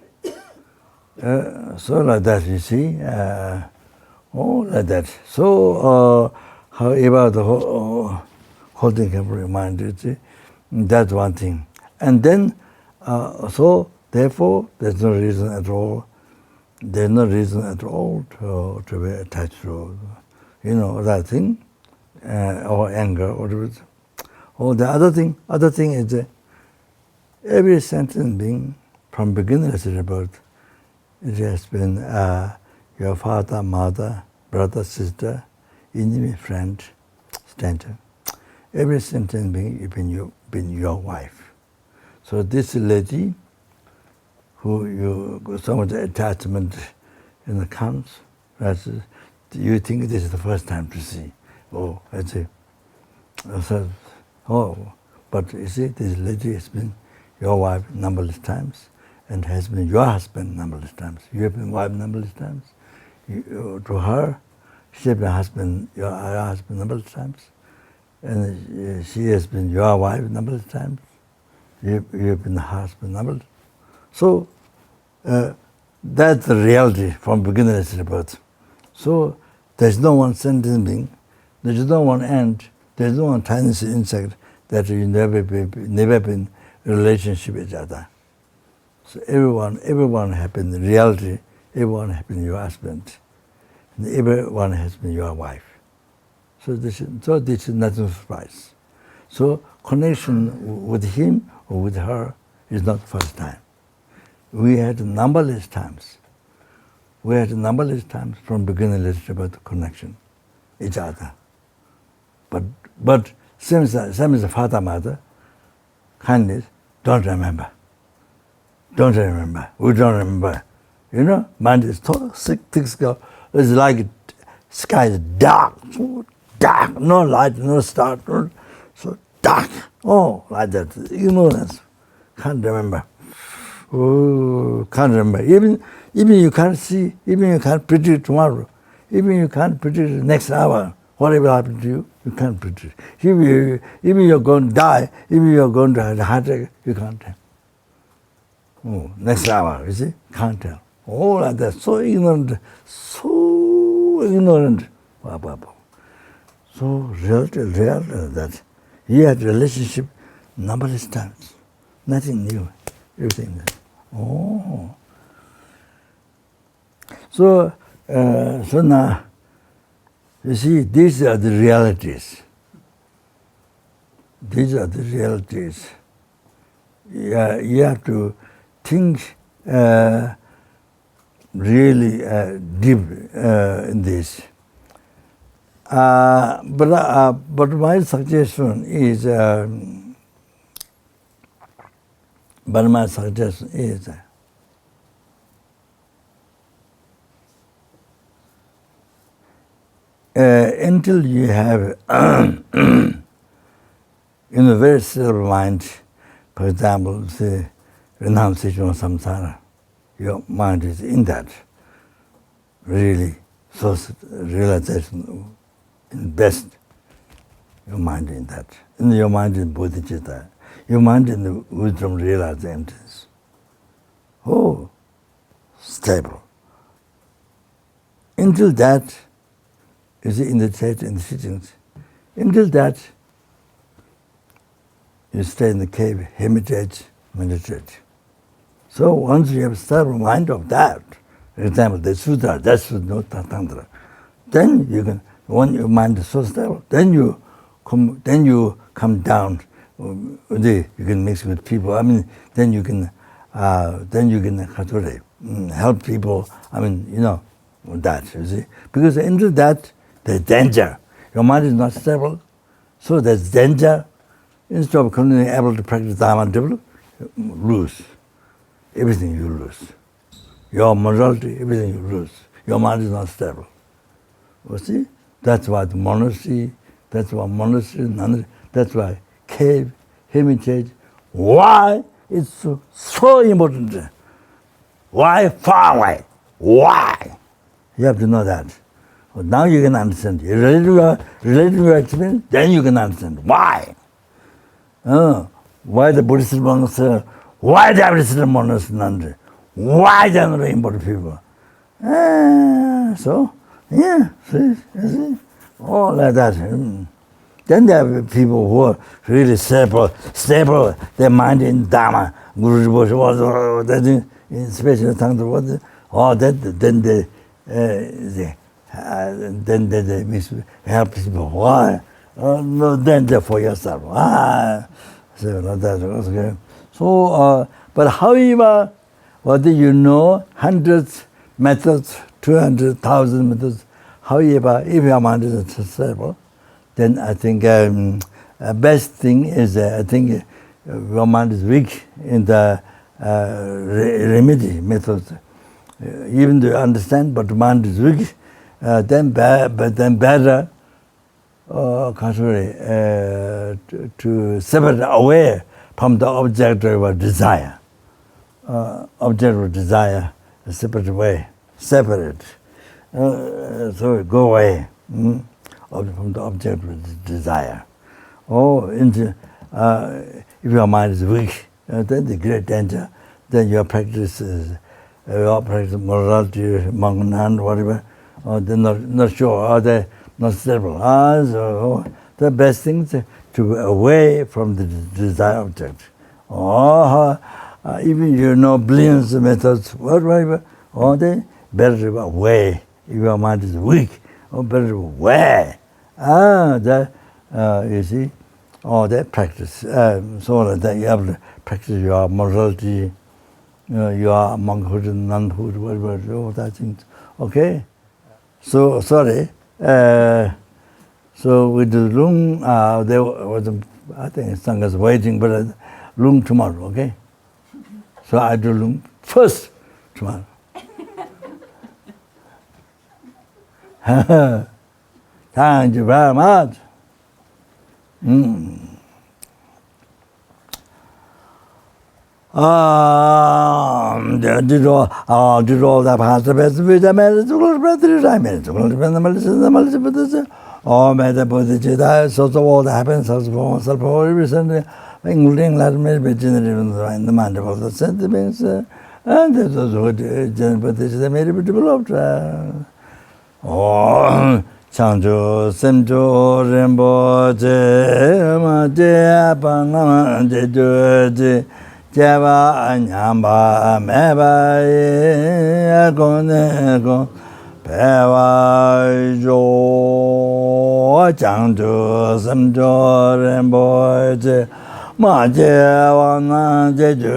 So like that, you see. Like that. So however the whole thing can be reminded, see? That's one thing. And then, so therefore, there's no reason at all. There's no reason at all to be attached to, that thing, or anger, or whatever. Or the other thing is every sentient being, from beginner's rebirth, it has been your father, mother, brother, sister, enemy, friend, stranger. Every sentient being has been your wife. So this lady, who you got so much attachment in the counts, you think this is the first time to see. Oh, that's it. So, but you see, this lady has been your wife numberless times and has been your husband numberless times. You have been wife numberless times. To her, she has been your husband numberless times. And she has been your wife numberless times. You have been the husband numberless. So, that's the reality from beginner's rebirth. So, there's no one sentient being, there's no one ant, there's no one tiny insect that you never been in relationship with each other. So everyone has been in reality, everyone has been your husband, and everyone has been your wife. So this is nothing surprise. So connection with him or with her is not the first time. We had numberless times. From beginnerless rebirth connection, each other. But same as the father, mother, kindness, don't remember. We don't remember. Mind is thick, it's like sky is dark, so dark, no light, no star, so dark. Like that, ignorance. Can't remember. Can't remember. Even you can't see, even you can't predict tomorrow, even you can't predict the next hour. Whatever happened to you, you can't predict. Even you're going to die, even you're going to have a heart attack, you can't tell. Next hour, you see, can't tell. Like that, so ignorant. So real that he had relationship numberless times. Nothing new, everything. So now, you see, these are the realities. You have to think really deep in this. But my suggestion is, until you have in a very stable mind, for example, say renunciation of samsara, your mind is in that, really, so realization in best, your mind in that. And your mind in bodhicitta, your mind in the wisdom realize the emptiness. Stable. Until that, you see, in the sittings, until that, you stay in the cave, hermitage, meditate. So once you have a stable mind of that, for example, the Sutra, that's no Tantra, then you can, when your mind is so stable, then you come down. You can mix with people. Then you can help people. That, you see, because into that There's danger. Your mind is not stable, so there's danger. Instead of being able to practice Dharma, you lose. Everything you lose. Your morality, everything you lose. Your mind is not stable. You see? That's why the monastery, that's why cave, hermitage. Why it's so important? Why far away? Why? You have to know that. Well, now you can understand. You relate to your experience, then you can understand. Why? Why the Buddhist monks, why the Buddhist monks, why they are not important people? See, all like that. Then there are people who are really stable, their mind in Dharma. Guru Rinpoche was, especially then they help people. Why? No danger for yourself. So like that. Okay. So, but however, what do you know? Hundreds methods, 200,000 methods. However, if your mind is stable, then I think best thing is I think your mind is weak in the remedy methods. Even though you understand, but the mind is weak, then better, contrary, to separate away from the object of desire. Object of desire, a separate way, separate. So go away from the object of desire. If your mind is weak, then the great danger. Then your practice is morality, monk, nun, whatever. They're not sure, or they're not stable. So the best thing is to away from the desired object. Even you know billions of methods, whatever, they better away. If your mind is weak, better away. You see, that practice. So that you have to practice your morality, your monkhood and nunhood, whatever, all that things. Okay? So, sorry. So with the room, there was, I think Sangha's waiting, but room tomorrow, okay? So I do room first tomorrow. Thank you very much. Did all that past the best with the marriage, I mean, oh, may the bodhisattva, so all that happens, as for myself, recently, including Latin degenerate in the mind of the sentiments, and this was what bodhisattva made it developed. Changjo, Semjo, Rinpoche, Mate, Panama, Jeju, Java, Anyamba, Meba, Agonego, Peva, Jo, Changjo, Semjo, Rinpoche, Mate, Wana, Jeju,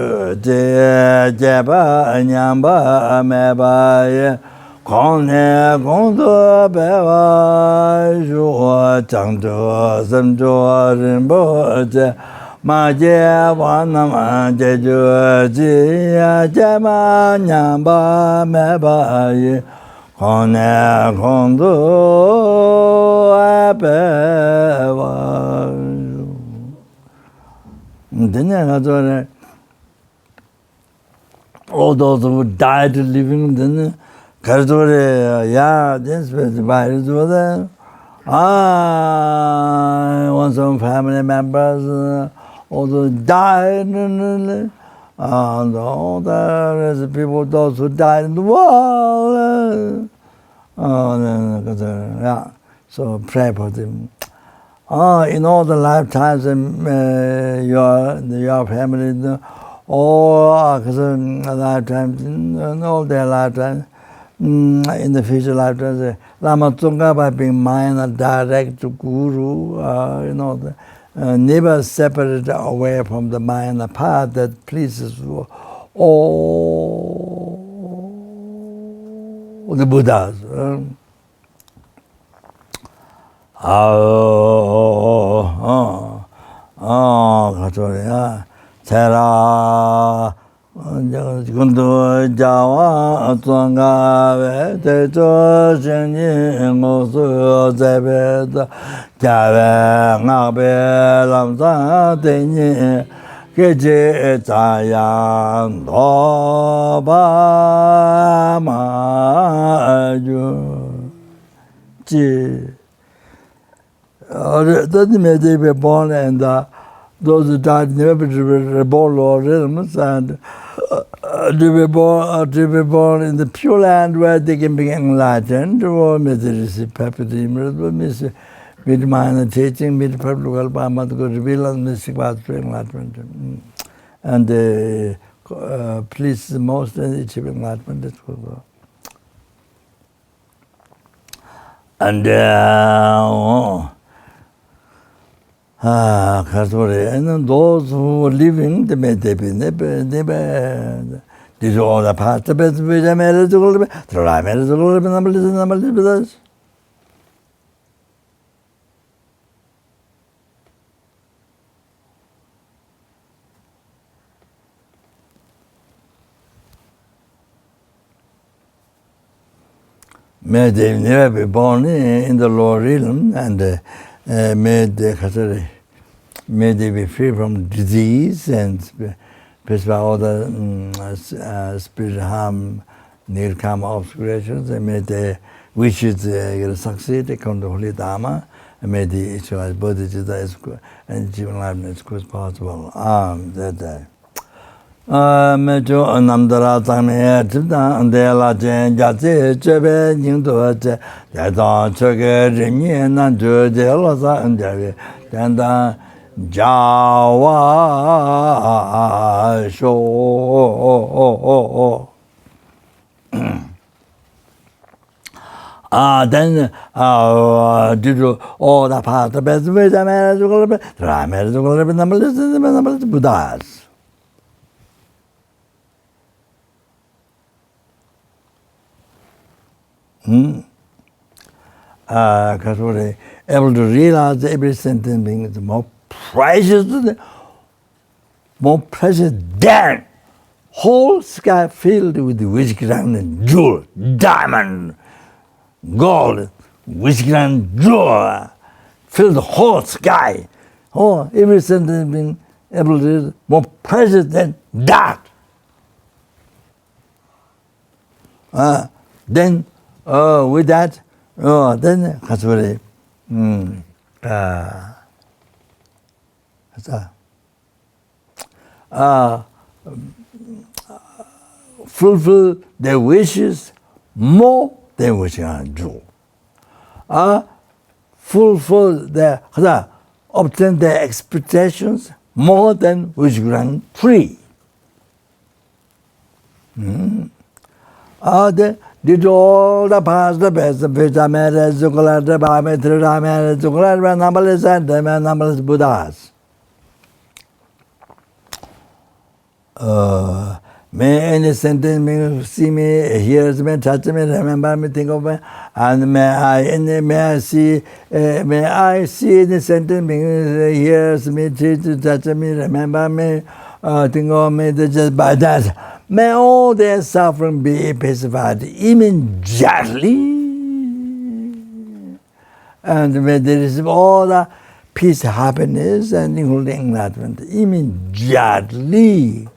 Java, Anyamba, Meba, Kone Kondo Bewa Shuwa Changjo Samjo Rinpoche Maje Wanama Jeju Jiya Jema Nyamba Meba Yi Kone Kondo Bewa Then all those who died living then this virus was there. Want some family members also died, and all the rest of people, those who died in the world. So pray for them. In all the lifetimes, your family, all lifetimes, in all their lifetimes. In the future lifetimes, Lama Tsongkhapa by being mind direct to Guru, never separated away from the mind, the path that pleases all the Buddhas. 가져야 제라 군도 자와 어떤가에 대저 신이 모습 제베다 자베 나베 람사 되니 그제 자양 도바마주 지 that may they be born and those who died never to be reborn or realms and to be born in the pure land where they can be enlightened or may they receive perpetuity with minor teaching with practical Dharma to reveal and mystic path to enlightenment and please the most and achieve enlightenment. And and those who are living, they may be never. These are all the past, the best which I made to go to try made to go to number with us. May they never be born in the lower realm and may they be free from disease and all the spiritual harm, near karma obscurations, and may they wishes succeed, they come to holy Dharma, and may they issue as bodhisattva and achieve enlightenment as quick as possible. 매주 남들아 장에 진다 안데라 젠자제 제베 닝도제 야다 저게 리니 난 저제라서 안데베 단다 자와 쇼 then did all the part the best way the man to go to number Buddhas. Because we're able to realize every sentient being is more precious than whole sky filled with witchcraft and jewel, diamond, gold, witchcraft, jewel, fill the whole sky. Oh, every sentient being able to realize more precious than that. Then with that, then Kasuri fulfill their wishes more than we can do. Fulfill their obtain their expectations more than we can free. Did all the past, the best, the which I made as Zukola, the Biometry, I made as Zukola, numberless and the numberless Buddhas. May any sentence me see me, hears me, touch me, remember me, think of me, and may I see any sentence me, hears me, touch me, remember me, think of me, just by that. May all their suffering be pacified immediately, and may they receive all the peace, happiness, and including enlightenment immediately.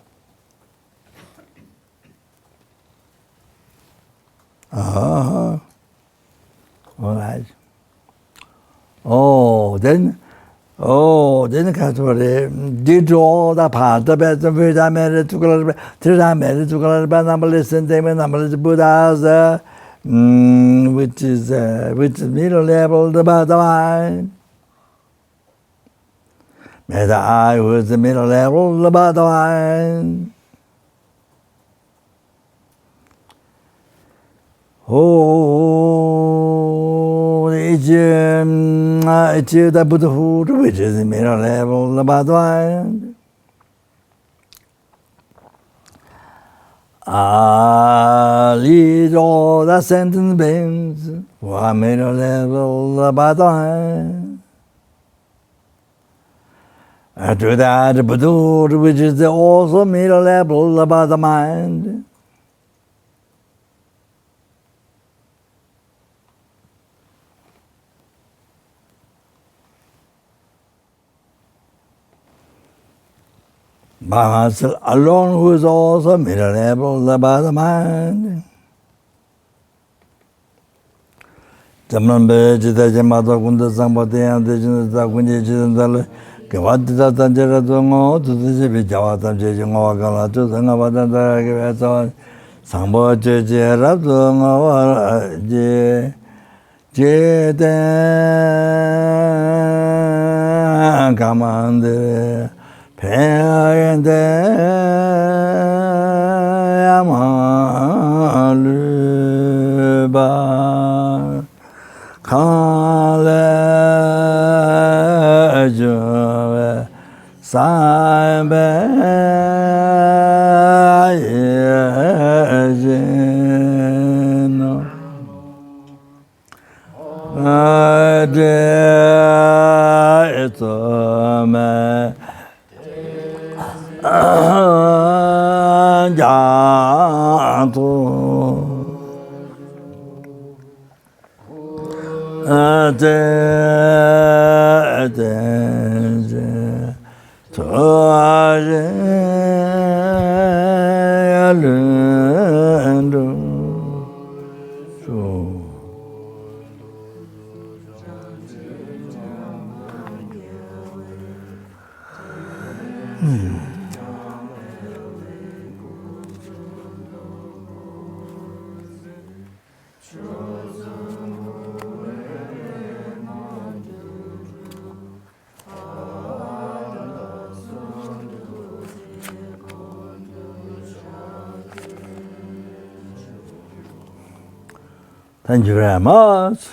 All right. Then Kasuri did all the part, the best of which I made to go to numberless and numberless Buddhas, which is middle level, the Bhagavan. May the I was the middle level, the Bhagavan. It's the Buddhahood, which is the middle level, the Bhagavan. lead all the sentient beings who are made a level by the hand. To that Buddha, which is also made a level by the mind. By myself alone, who is also miserable by the mind. Jamnambe Jita Jamata Kunda Sambati and the Jinata Kundi Jitandala, Kavata Tanjera Dungo, to the Jibi Javata Jijimawakala, to the Navata, Sambo Jira Dungo, Jita Kamande. Pende amaluba kalejo sambe yejeno ade etome Jato Ate Toaje Alendo So Thank you very much.